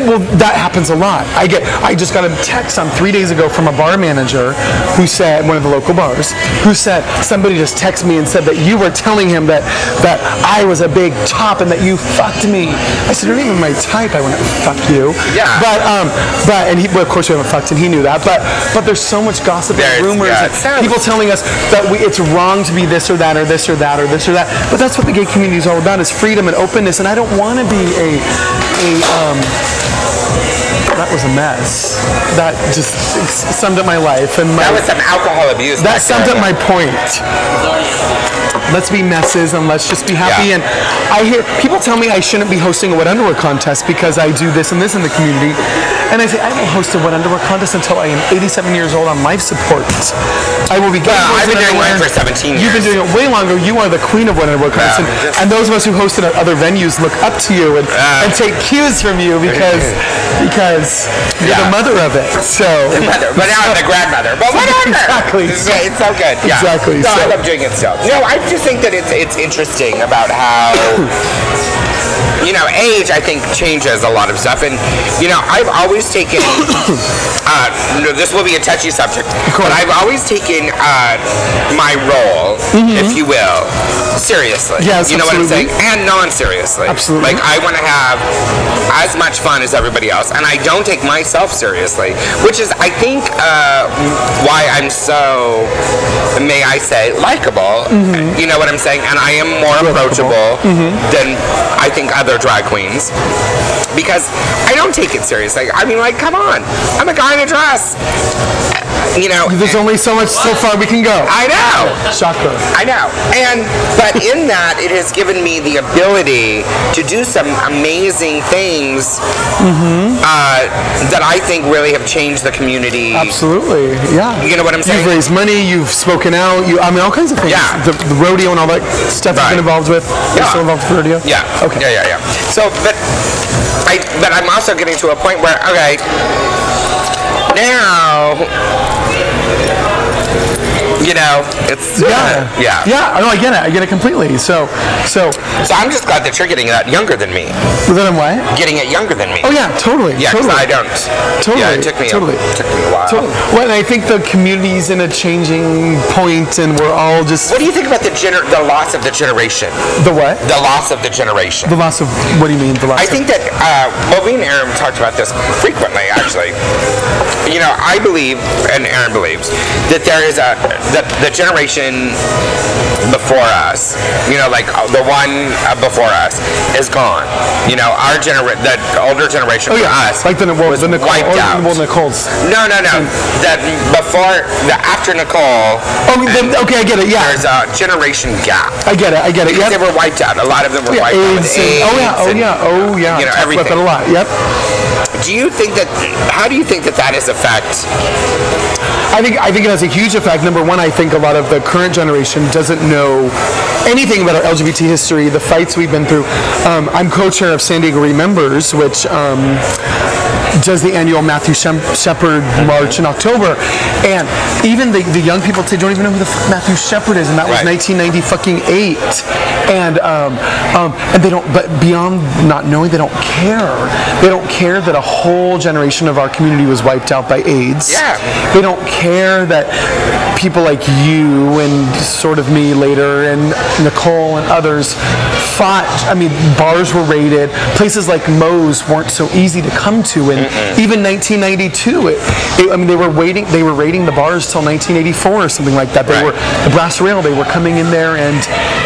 Well, that happens a lot. I just got a text on 3 days ago from a bar manager who said, one of the local bars, bars, who said, somebody just texted me and said that you were telling him that I was a big top and that you fucked me. I said, you're not even my type. I wouldn't fuck you. Yeah. And he, well, of course we haven't fucked, and he knew that. But there's so much gossip and rumors, and people telling us that it's wrong to be this or that or this or that or this or that. But that's what the gay community is all about: is freedom and openness. And I don't want to be that was a mess. That just summed up my life. And that was some alcohol abuse. That summed up my point. Let's be messes and let's just be happy. Yeah. And I hear people tell me I shouldn't be hosting a wet underwear contest because I do this and this in the community. And I say, I won't host a wet underwear contest until I am 87 years old on life support. I will be getting I've been doing mine for 17 years. You've been doing it way longer. You are the queen of wet underwear contests. And those of us who hosted at other venues look up to you and take cues from you because you're the mother of it. So, but now I'm the grandmother. But whatever. Exactly. It's so good. Yeah. Exactly. No, I love doing it still. No, I just think that it's interesting about how age, I think, changes a lot of stuff. And, I've always taken, this will be a touchy subject, but I've always taken my role, if you will, seriously. Yes, you know absolutely. what I'm saying? And non-seriously. Absolutely. Like, I want to have as much fun as everybody else. And I don't take myself seriously, which is, I think, why I'm so, may I say, likable. You know what I'm saying? And I am more approachable than I think other drag queens, because I don't take it seriously. I mean, like, come on, I'm a guy in a dress. There's only so much so far we can go. I know. Shocker. I know. But in that, it has given me the ability to do some amazing things that I think really have changed the community. Absolutely. Yeah. You know what I'm saying? You've raised money. You've spoken out. All kinds of things. Yeah. The rodeo and all that stuff you've been involved with. You're still involved with the rodeo. Yeah. Okay. Yeah. So, but I'm also getting to a point where, okay, now, it's yeah. No, I get it completely. So I'm just glad that you're getting that younger than me. Then I'm what? Getting it younger than me. Oh yeah, totally. Yeah, because I don't. Totally. Yeah, it took me a while. Totally. Well, and I think the community's in a changing point, and we're all just. What do you think about the loss of the generation? The what? The loss of the generation. The loss of what do you mean? The loss. I think that me and Aaron talked about this frequently, actually. I believe, and Aaron believes, that there is the generation before us, like the one before us, is gone. Our the older generation for us like was wiped out. Well, Nicole's. No. That after Nicole. Okay, I get it. Yeah. There's a generation gap. I get it. Because they were wiped out. A lot of them were wiped out with AIDS. Oh yeah. Everything. About that a lot. Yep. How do you think that is affect? I think it has a huge effect. Number one, I think a lot of the current generation doesn't know anything about our LGBT history, the fights we've been through. I'm co-chair of San Diego Remembers, which does the annual Matthew Shepard March in October, and even the young people today don't even know who the fuck Matthew Shepard is, and that was 1998, and they don't. But beyond not knowing, they don't care. They don't care that a whole generation of our community was wiped out by AIDS. Yeah. They don't care that people like you and sort of me later and Nicole and others fought. I mean, bars were raided. Places like Moe's weren't so easy to come to, and even 1992. They were raiding the bars till 1984 or something like that. They were the brass rail. They were coming in there, and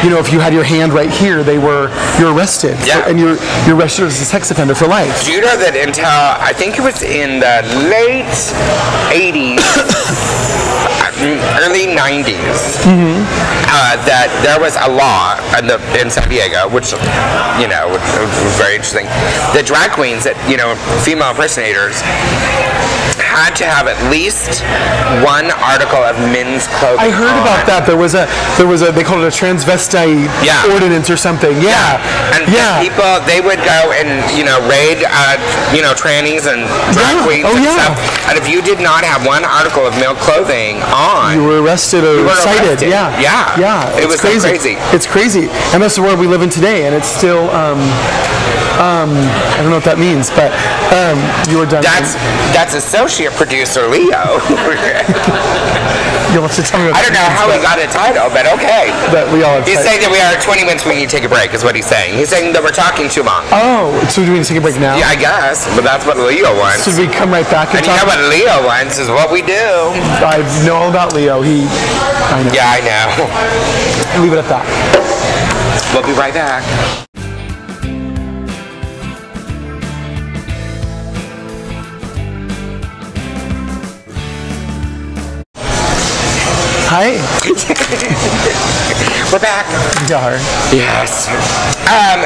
if you had your hand right here, you're arrested. Yeah. And you're arrested as a sex offender for life. Do you know that until I think it was in the late 80s, early 90s, that there was a law in San Diego, which was very interesting. The drag queens, that female impersonators, had to have at least one article of men's clothing. I heard about that. There was a they called it a transvestite ordinance or something. Yeah. And people, they would go and raid trannies and drag queens and stuff. And if you did not have one article of male clothing on, you were arrested or cited. Yeah. It was crazy. It's crazy, and that's the world we live in today. And it's still I don't know what that means, but you were done. That's associate producer Leo. You'll have to tell me. I don't know how he got a title, but okay. That we all have He's saying that we are at 20 minutes. We need to take a break. Is what he's saying. He's saying that we're talking too long. Oh, so do we need to take a break now? Yeah, I guess. But that's what Leo wants. So we come right back and you know what Leo wants is what we do. I know all about Leo. I know. Yeah, I know. Leave it at that. We'll be right back. Hi. We're back. We are. Yes.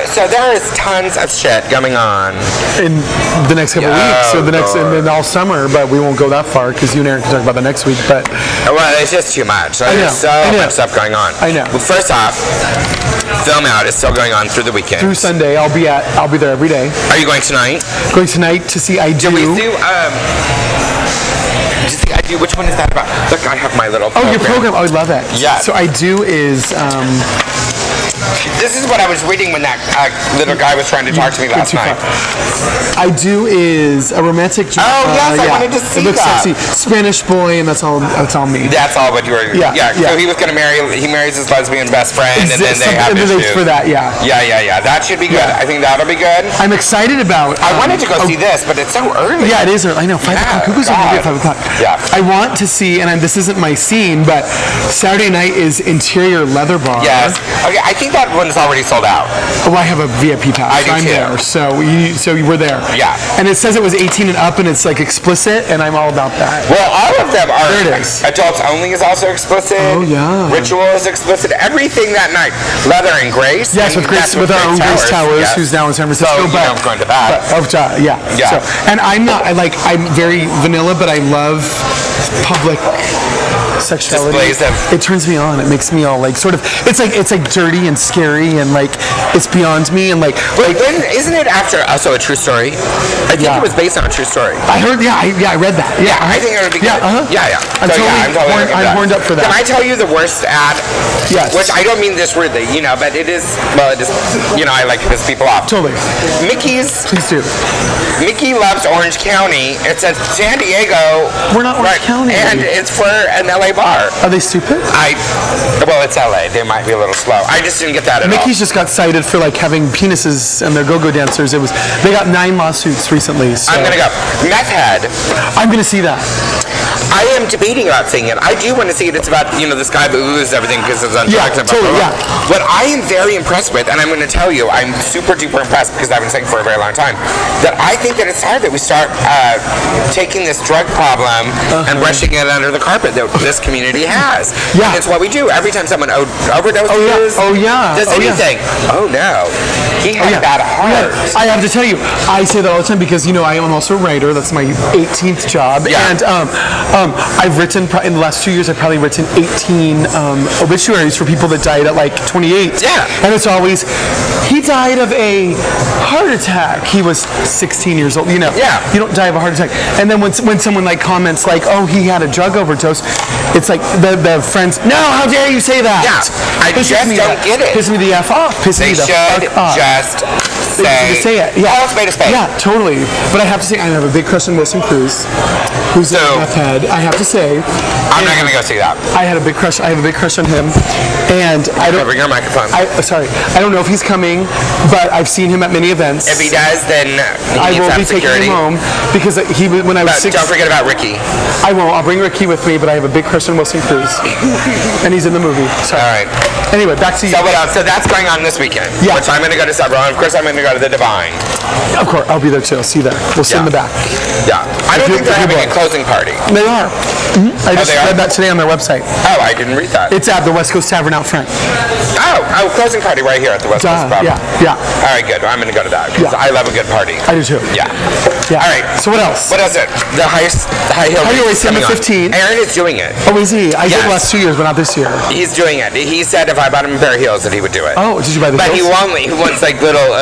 So there is tons of shit going on In the next couple weeks, so and then all summer, but we won't go that far because you and Aaron can talk about the next week, but... Well, it's just too much. There's so much stuff going on. I know. Well, first off, FilmOut is still going on through the weekend. Through Sunday, I'll be there every day. Are you going tonight? Going tonight to see I Do. Which one is that about? Look, I have my little program. Oh, your program. I would love it. Yeah. So I Do is... this is what I was reading when that little guy was trying to talk to me last night. I Do is a romantic drama. Oh, yes, I wanted to see it looks that. sexy. Spanish boy, and that's all me. That's all what you were... Yeah. So he was going to he marries his lesbian best friend, and then they have issues. For that, yeah. Yeah. That should be good. Yeah. I think that'll be good. I'm excited about... I wanted to go see this, but it's so early. Yeah, it is early. I know, 5 o'clock. Who goes on at 5 o'clock? Yeah. I want to see, and this isn't my scene, but Saturday night is Interior Leather Bar. Yes. Okay, I think that one's already sold out. Oh, I have a VIP pass. I do I'm too. there, so you were there. Yeah. And it says it was 18 and up, and it's like explicit, and I'm all about that. Well, all of them are. There it is. Adults Only is also explicit. Oh, yeah. Ritual is explicit. Everything that night. Leather and Grace. Yes, with Grace, with our own Grace Towers, yes. who's now in San Francisco. So, I'm going to that. Yeah. So, and I'm very vanilla, but I love public sexuality. It turns me on. It makes me all like sort of. It's like dirty and scary and like it's beyond me and like. Then isn't it after also a true story? I think it was based on a true story. I heard. Yeah, I read that. Yeah, I think it would be good. Yeah. I'm horned up for that. Can I tell you the worst ad? Yes. Which I don't mean this rudely, but it is. Well, it is. I like to piss people off. Totally. Mickey's. Please do. Mickey loves Orange County. It's at San Diego. We're not Orange County. And it's for an LA bar. Are they stupid? Well, it's LA. They might be a little slow. I just didn't get that at all. Mickey's just got cited for like having penises and their go-go dancers. They got 9 lawsuits recently. So. I'm gonna go. Meth Head. I'm gonna see that. I am debating about seeing it. I do want to see it. It's about this guy that loses everything because it's on drugs. Totally. Yeah. What I am very impressed with, and I'm going to tell you, I'm super duper impressed because I've been saying for a very long time that I think that it's time that we start taking this drug problem and brushing it under the carpet that this community has. Yeah. And it's what we do every time someone overdoses. Does anything. Oh no, he had a bad heart. Yeah. I have to tell you, I say that all the time because I am also a writer. That's my 18th job. Yeah. And I've written in the last 2 years. I've probably written 18 obituaries for people that died at like 28. Yeah. And it's always he died of a heart attack. He was 16 years old. Yeah. You don't die of a heart attack. And then when someone like comments like, "Oh, he had a drug overdose," it's like the friends. No, how dare you say that? Yeah. I just don't get it. Piss me the f off. Piss me the fuck off. Just say it. Yeah. All spade a spade. Yeah, totally. But I have to say, I have a big crush on Wilson Cruz, who's a meth head. I have to say. I'm not gonna go see that. I have a big crush on him, and I don't. Bring your microphone. Sorry, I don't know if he's coming, but I've seen him at many events. If he does, then I will be taking him home because when I was 6. Don't forget about Ricky. I won't. I'll bring Ricky with me, but I have a big crush on Wilson Cruz, and he's in the movie. Sorry. All right. Anyway, back to you. So what else? So that's going on this weekend. Yeah. Which I'm going to go to several. And of course, I'm going to go to the Divine. Of course, I'll be there too. I'll see you there. We'll sit in the back. Yeah. I don't think they're having a closing party. They are. I just read that today on their website. Oh, I didn't read that. It's at the West Coast Tavern out front. Oh, closing party right here at the West Coast Tavern. Yeah. All right, good. I'm going to go to that because I love a good party. I do too. Yeah. All right. So what else? What is it? The high heel race December 15th. Aaron is doing it. Oh, is he? I did the last 2 years, but not this year. He's doing it. He said if I bought him a pair of heels that he would do it. Oh, did you buy the heels? But he wants like little,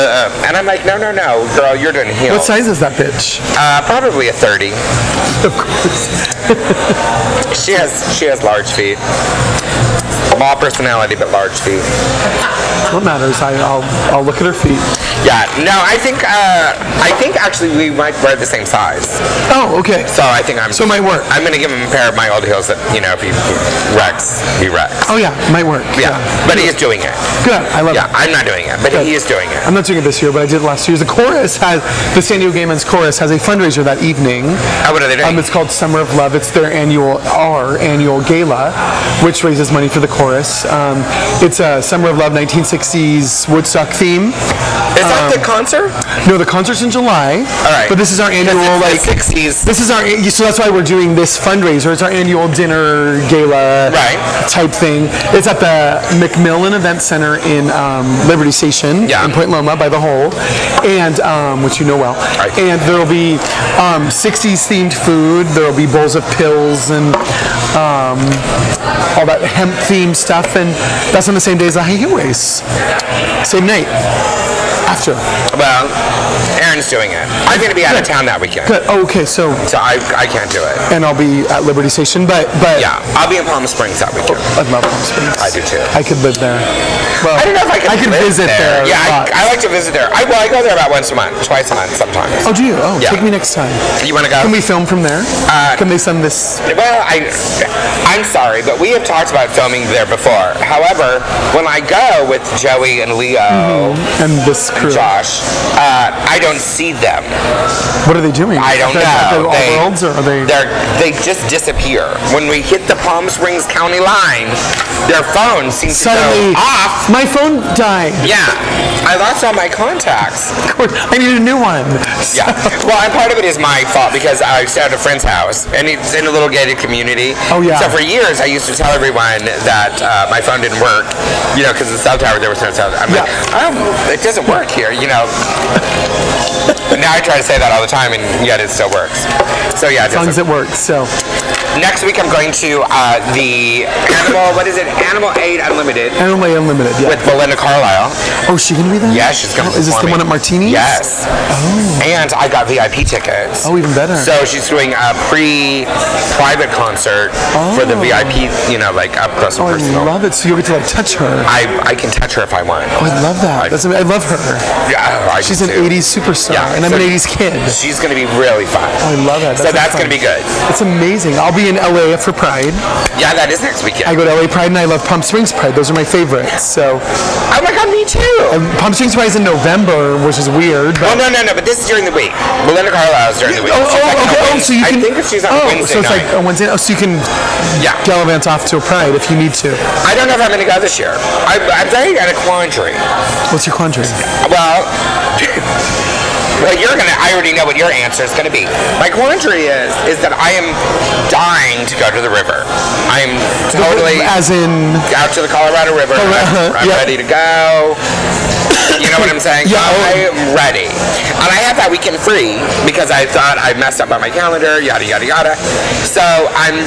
and I'm like, no, girl, you're doing heels. What size is that bitch? Probably a 30. Of course. She has large feet. small personality but large feet. What matters? I'll look at her feet. Yeah, no, I think actually we might wear the same size. Oh, okay. So I think So it might work. I'm gonna give him a pair of my old heels that, you know, if he wrecks, he wrecks. Oh yeah, might work. Yeah, but he is doing it. Good, I love it. Yeah, I'm not doing it, but he is doing it. I'm not doing it this year, but I did it last year. The San Diego Gay Men's Chorus has a fundraiser that evening. What are they doing? It's called Summer of Love. It's our annual gala, which raises money for the chorus. It's a Summer of Love 1960s Woodstock theme. Is that the concert? No, the concert's in July. All right. But this is our annual, like, 60s. This is so that's why we're doing this fundraiser. It's our annual dinner gala type thing. It's at the McMillan Event Center in Liberty Station in Point Loma by the Hole, and which you know well. Right. And there will be 60s themed food. There will be bowls of pills and all that hemp themed stuff, and that's on the same day as the high heel race. Same night. After. Well, Aaron's doing it. I'm going to be out of town that weekend. Good. Oh, okay, so I can't do it. And I'll be at Liberty Station, but yeah, I'll be in Palm Springs that weekend. I love Palm Springs. I do too. I could live there. Well, I don't know if I could visit there. Yeah, I like to visit there. I go there about once a month, twice a month sometimes. Oh, do you? Oh, take me next time. You want to go? Can we film from there? Can they send this? Well, I'm sorry, but we have talked about filming there before. However, when I go with Joey and Leo and this crew, and Josh, I don't see them. What are they doing? I don't know. Worlds, or are they? They just disappear. When we hit the Palm Springs County line, their phones seem to go off. My phone died. Yeah, I lost all my contacts. Of course, I need a new one. Yeah. Well, and part of it is my fault because I stayed at a friend's house, and it's in a little gated community. Oh yeah. So for years, I used to tell everyone that my phone didn't work, you know, because the cell tower there was no cell. I'm like, it doesn't work here, you know. But now I try to say that all the time, and yet it still works. So yeah, as long as it works. So next week I'm going to the Animal Aid Unlimited. Animal Aid Unlimited, yeah. With Belinda Carlisle. Oh, is she gonna be there? Yeah, she's gonna. Is this the one at Martini's? Yes. Oh. And I got VIP tickets. Oh, even better. So she's doing a private concert for the VIP, you know, like up close and personal. I love it. So you'll get to like touch her. I can touch her if I want. Oh, I love that. I love her. Yeah, she's an 80s superstar, and I'm an 80s kid. She's going to be really fun. Oh, I love it. So that's going to be good. It's amazing. I'll be in LA for Pride. Yeah, that is next weekend. I go to LA Pride, and I love Palm Springs Pride. Those are my favorites. So. Oh my God, me too. Palm Springs Pride is in November, which is weird. But no. But this is during the week. Belinda Carlisle is during the week. Okay. So you can. I think if she's on Wednesday so it's like a Wednesday. Oh, so you can. Yeah. Gallivant off to a Pride if you need to. I don't know if I'm going to go this year. I'm very at a quandary. What's your quandary? Well, I already know what your answer is going to be. My quandary is that I am dying to go to the river. I am totally as in out to the Colorado River. I'm ready to go. You know what I'm saying? Yeah. I am ready. And I have that weekend free because I thought I messed up on my calendar, yada, yada, yada. So I'm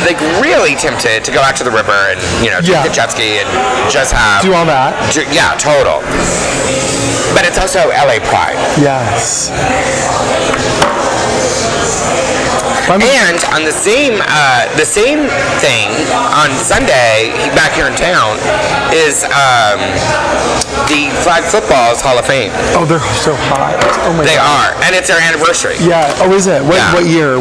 like really tempted to go out to the river and, you know, take the jet ski and just have... Do all that? Yeah, total. But it's also LA Pride. Yes. And on the same thing on Sunday back here in town is the Flag Football's Hall of Fame. Oh, they're so hot. Oh my God. They are, and it's their anniversary. Yeah. Oh, is it? What year?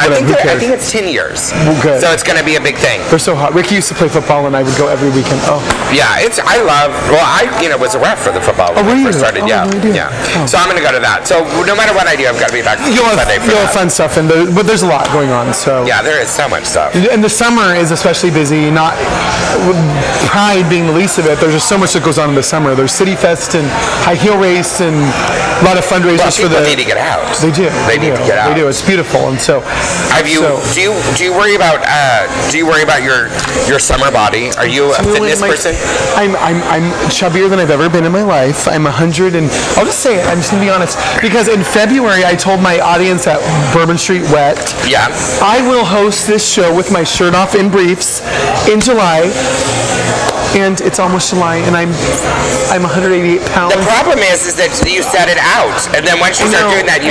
I think it's 10 years. Well, good. So it's going to be a big thing. They're so hot. Ricky used to play football, and I would go every weekend. Oh. Yeah, I was a ref for the football when I first started. Yeah. Oh. So I'm going to go to that. So no matter what I do, I've got to be back Sunday for that. You'll have fun stuff, but there's a lot going on. So yeah, there is so much stuff. And the summer is especially busy. Not Pride being the least of it. There's just so much that goes on in the summer. There's City Fest and High Heel Race and a lot of fundraisers for the. People need to get out. They do. They need to get out. They do. It's beautiful, and so. Do you worry about your summer body? Are you a fitness person? I'm chubbier than I've ever been in my life. I'm 100, and I'll just say it. I'm just gonna be honest because in February I told my audience at Bourbon Street Wet. Yeah. I will host this show with my shirt off in briefs in July. and it's almost July, and I'm 188 pounds. The problem is that you set it out, and then once you start doing that,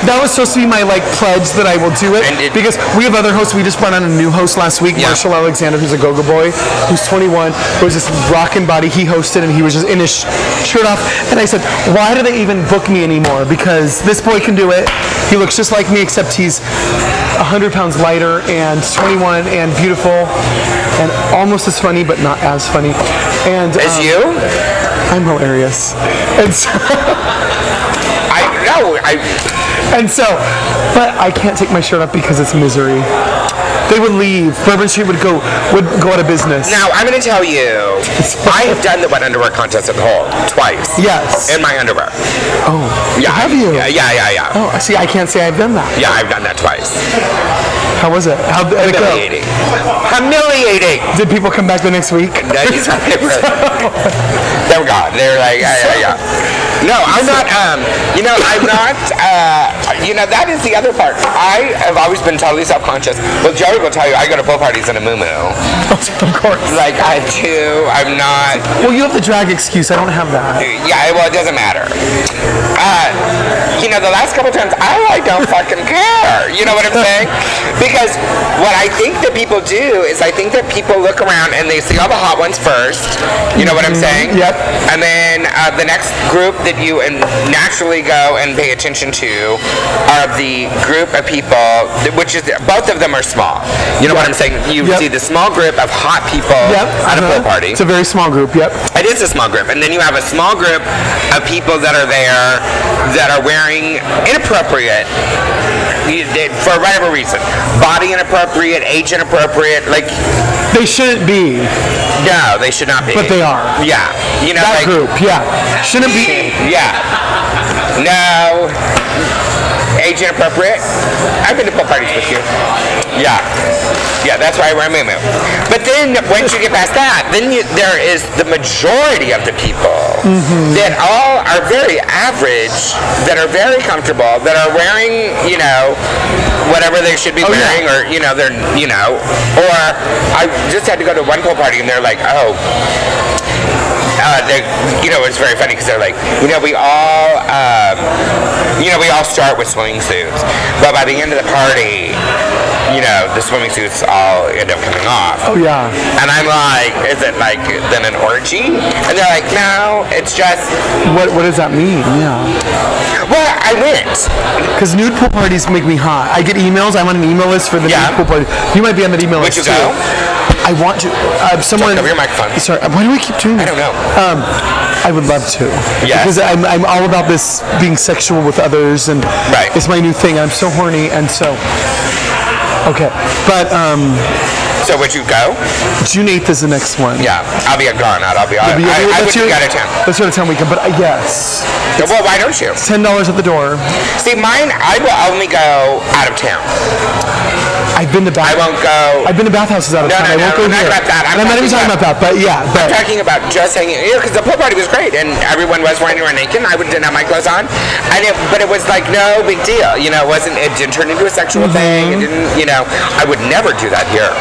That was supposed to be my pledge that I will do it, because we have other hosts. We just brought on a new host last week, Marshall Alexander, who's a go-go boy, who's 21, who was this rockin' body. He hosted, and he was just in his shirt off, and I said, why do they even book me anymore? Because this boy can do it. He looks just like me, except he's 100 pounds lighter and 21 and beautiful and almost as funny, but not as funny. And as you? I'm hilarious. And so but I can't take my shirt off because it's misery. They would leave. Bourbon Street would go out of business. Now, I'm going to tell you, I have done the wet underwear contest at the Hole twice. Yes. In my underwear. Oh. Yeah. Have you? Yeah. Oh, see, I can't say I've done that. Yeah, I've done that twice. How was it? How did it go? Humiliating. Did people come back the next week? They were gone. They were like, yeah. No, I'm not, I'm not, that is the other part. I have always been totally self-conscious. Well, Joey will tell you, I go to pool parties in a muumuu. Of course. Like, I do, I'm not. Well, you have the drag excuse. I don't have that. Yeah, well, it doesn't matter. The last couple times, I don't fucking care. You know what I'm saying? Because what I think that people do is I think that people look around and they see all the hot ones first. You know what I'm saying? Yep. And then the next group that you naturally go and pay attention to are the group of people, which is, both of them are small. You know what I'm saying? You see the small group of hot people at a pool party. It's a very small group, It is a small group. And then you have a small group of people that are there that are wearing inappropriate, for whatever reason. Body inappropriate, age inappropriate, they shouldn't be. No, they should not be. But they are. Yeah. That group, shouldn't be. Yeah. No. Age inappropriate. I've been to pool parties with you. Yeah. Yeah, that's why I wear a muumuu. But then, once you get past that, then there is the majority of the people that all are very average, that are very comfortable, that are wearing, whatever they should be wearing, or, they're, or I just had to go to one pool party and they're like, it's very funny because they're like, we all start with swimming suits, but by the end of the party, the swimming suits all end up coming off. Oh yeah. And I'm like, is it then an orgy? And they're like, no, it's just. What does that mean? Yeah. Well, I went. Because nude pool parties make me hot. I get emails. I'm on an email list for the nude pool party. You might be on that email list too. Would you go? I want to. Someone. Don't cover your microphone. Sorry. Why do we keep doing that? I don't know. I would love to. Yes. Because I'm all about this being sexual with others, and it's my new thing. I'm so horny, and so. Okay, but so would you go? June 8th is the next one. Yeah, I'll be gone. I would be out of town. Let's go to town weekend, but yes. Well, why don't you? It's $10 at the door. See, mine, I will only go out of town. I've been to I won't go. I've been to bathhouses out of town. I won't go here. I'm not even talking about that, but yeah. I'm talking about just hanging here because the pool party was great and everyone was wearing their naked. I didn't have my clothes on, but it was like no big deal. It wasn't. It didn't turn into a sexual thing. It didn't. I would never do that here.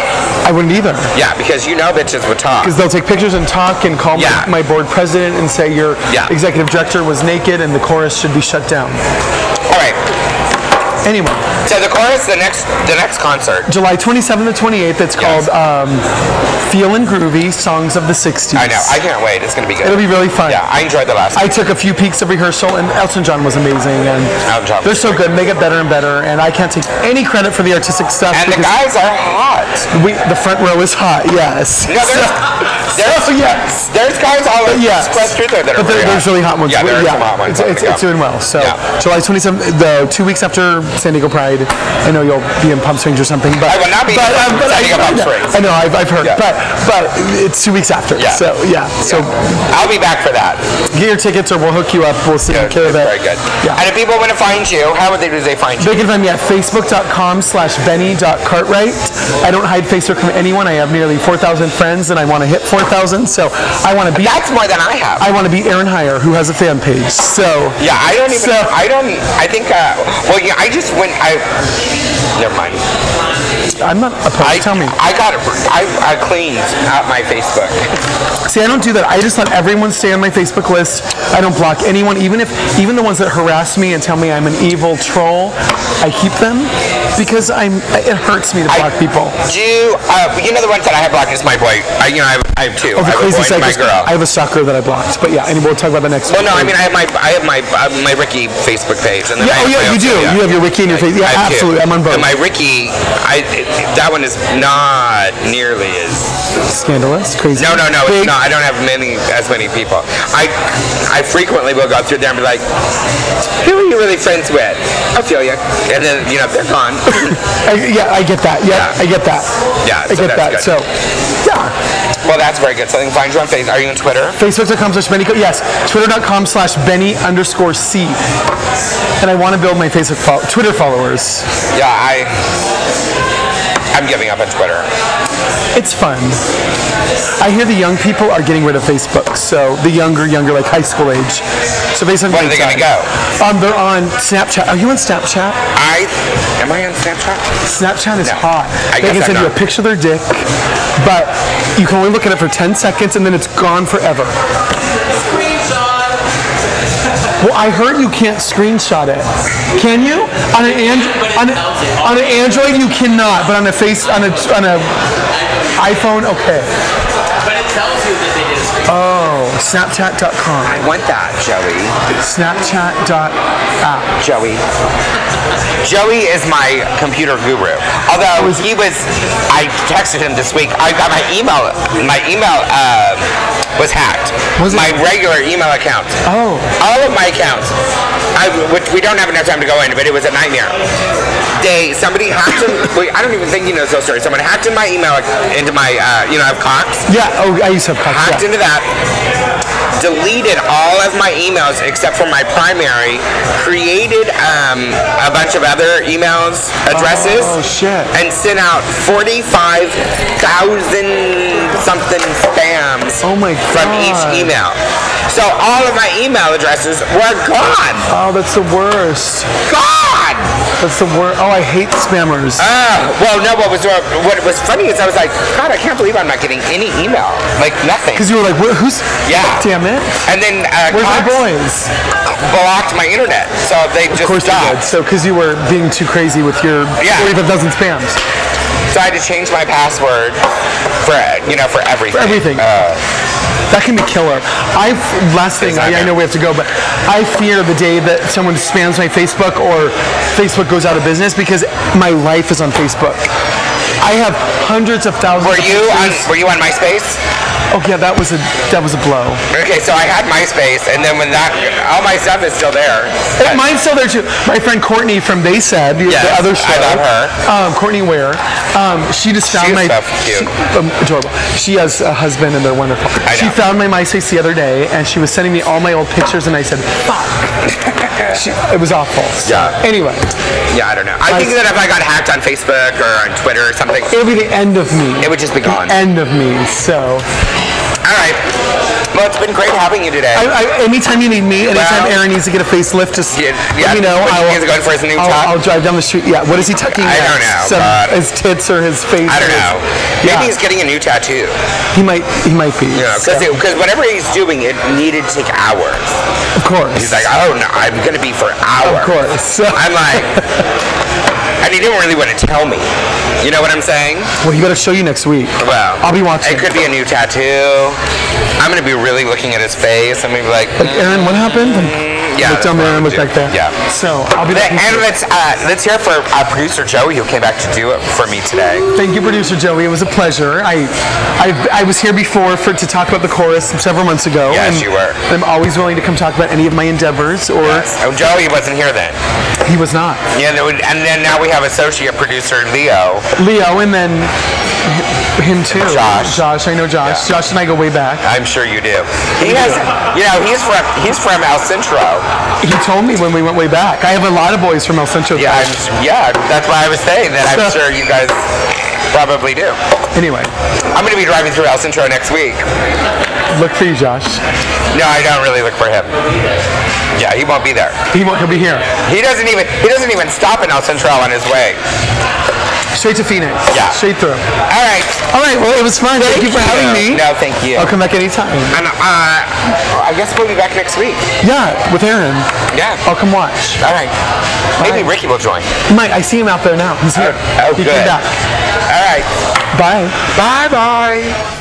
I wouldn't either. Yeah, because bitches would talk. Because they'll take pictures and talk and call my board president and say your executive director was naked and the chorus should be shut down. All right. Anyway. So the chorus, the next concert. July 27th to 28th. It's called Feelin' Groovy, Songs of the 60s. I know. I can't wait. It's going to be good. It'll be really fun. Yeah, I enjoyed the last one. I took a few peeks of rehearsal, and Elton John was amazing. And they're so good. And they get better and better. And I can't take any credit for the artistic stuff. And the guys are hot. The front row is hot, yes. No, there's guys all sequestered there that are there's really hot ones. Yeah, there are some hot ones. It's doing well. So July 27th, 2 weeks after San Diego Pride. I know you'll be in Pump Springs or something, but I will not be in San Diego Pump Springs. I know, I've heard, but it's 2 weeks after. Yeah. So so I'll be back for that. Get your tickets, or we'll hook you up. We'll take care of it. Very good. Yeah. And if people want to find you, how would they find you? They can find me at facebook.com/benny.cartwright. I don't hide Facebook from anyone. I have nearly 4,000 friends, and I want to hit for 4,000. So I want to beat. That's more than I have. I want to beat Aaron Heier, who has a fan page. So yeah, I don't even. I think. Well, yeah, I just went. Never mind. I'm not opposed. Tell me. I cleaned out my Facebook. See, I don't do that. I just let everyone stay on my Facebook list. I don't block anyone, even the ones that harass me and tell me I'm an evil troll. I keep them because it hurts me to block people. You know the ones that I have blocked is my boy. I have two. Oh, the crazy boy and my girl. I have a stalker that I blocked. But yeah, and we'll talk about the next one. Well, no, I mean I have my Ricky Facebook page, and then you do. Yeah. You have your Ricky and your Facebook. Yeah, absolutely. I'm on both. And my Ricky, that one is not nearly as scandalous, crazy. No, it's not. I don't have as many people. I frequently will go through there and be like, who are you really friends with? Ophelia, and then they're gone. I get that. Yeah, I get that. Yeah, I get that. Good. So, yeah. Well, that's very good. So they can find you on Facebook. Are you on Twitter? Facebook.com/Benny. Yes. Twitter.com/Benny_C. And I want to build my Twitter followers. Yeah, I'm giving up on Twitter. It's fun. I hear the young people are getting rid of Facebook. So the younger, like high school age. So Facebook. When are they going to go? They're on Snapchat. Are you on Snapchat? Am I on Snapchat? Snapchat is hot. They can send you a picture of their dick, but you can only look at it for 10 seconds and then it's gone forever. Well, I heard you can't screenshot it. Can you? On an Android you cannot, but on a iPhone, okay. But it tells you that they did a screenshot. Oh, Snapchat.com. I want that, Joey. Snapchat.app. Joey is my computer guru. Although I texted him this week. I got my email. My email was hacked. My regular email account. Oh. All of my accounts. Which we don't have enough time to go into, but it was a nightmare. Somebody hacked him. I don't even think you know this whole story. Someone hacked in my email into my, I have Cox. Yeah. Oh, I used to have Cox. Hacked into that. Deleted all of my emails except for my primary, created a bunch of other emails, addresses, and sent out 45,000 something spams from each email. So all of my email addresses were gone. Oh, that's the worst. God! That's the worst. Oh, I hate spammers. Well, no, what was funny is I was like, God, I can't believe I'm not getting any email. Like, nothing. Because you were like, who's... Yeah. Damn it. And then where's my boys? Blocked my internet. So they just Of course stopped. you did. So, because you were being too crazy with your 45,000 spams. So I had to change my password for everything. For everything. That can be killer. Last thing, I know we have to go, but I fear the day that someone spams my Facebook or Facebook goes out of business because my life is on Facebook. I have hundreds of thousands. Were you on MySpace? Oh yeah, that was a blow. Okay, so I had MySpace, and then when all my stuff is still there. Mine's still there too. My friend Courtney from They Said, the other show. I love her. Courtney Ware. She just found adorable. She has a husband, and they're wonderful. She found my MySpace the other day, and she was sending me all my old pictures, and I said, "Fuck." It was awful. So, anyway. Yeah, I don't know. I think that if I got hacked on Facebook or on Twitter or something, it would be the end of me. It would just be gone. The end of me. So. All right. Well, it's been great having you today. Anytime you need me, anytime Aaron needs to get a facelift, just let me know. He's going for his new tuck. I'll drive down the street. Yeah. What is he tucking? I don't know. His tits or his face? I don't know. Maybe he's getting a new tattoo. He might be. Yeah. Because whatever he's doing, it needed to take hours. Of course. He's like, oh no, I'm going to be for hours. Of course. I'm like. And he didn't really want to tell me. You know what I'm saying? Well, he got to show you next week. Well, I'll be watching. It could be a new tattoo. I'm going to be really looking at his face. I'm going to be like, Aaron, what happened? Look down there and look back there. Yeah. So I'll be there. And let's hear for producer Joey, who came back to do it for me today. Thank you, producer Joey. It was a pleasure. I was here before to talk about the chorus several months ago. Yes, you were. I'm always willing to come talk about any of my endeavors. Yes. Oh, Joey wasn't here then. He was not. Yeah, and then now we have associate producer Leo, and then him too. Josh, I know Josh. Yeah. Josh and I go way back. I'm sure you do. He's from El Centro. He told me when we went way back. I have a lot of boys from El Centro. Yeah, that's why I was saying that. I'm sure you guys. Probably do. Anyway, I'm going to be driving through El Centro next week. look for you, Josh. No, I don't really look for him. Yeah, he won't be there. He'll be here. He doesn't even stop in El Centro on his way. Straight to Phoenix. Yeah. Straight through. All right. All right. Well, it was fun. Thank you for having me. No, thank you. I'll come back anytime. And I guess we'll be back next week. Yeah, with Aaron. Yeah. I'll come watch. All right. Maybe Ricky will join. He might. I see him out there now. He's here. Oh, he good. came back. All right. Bye. Bye-bye.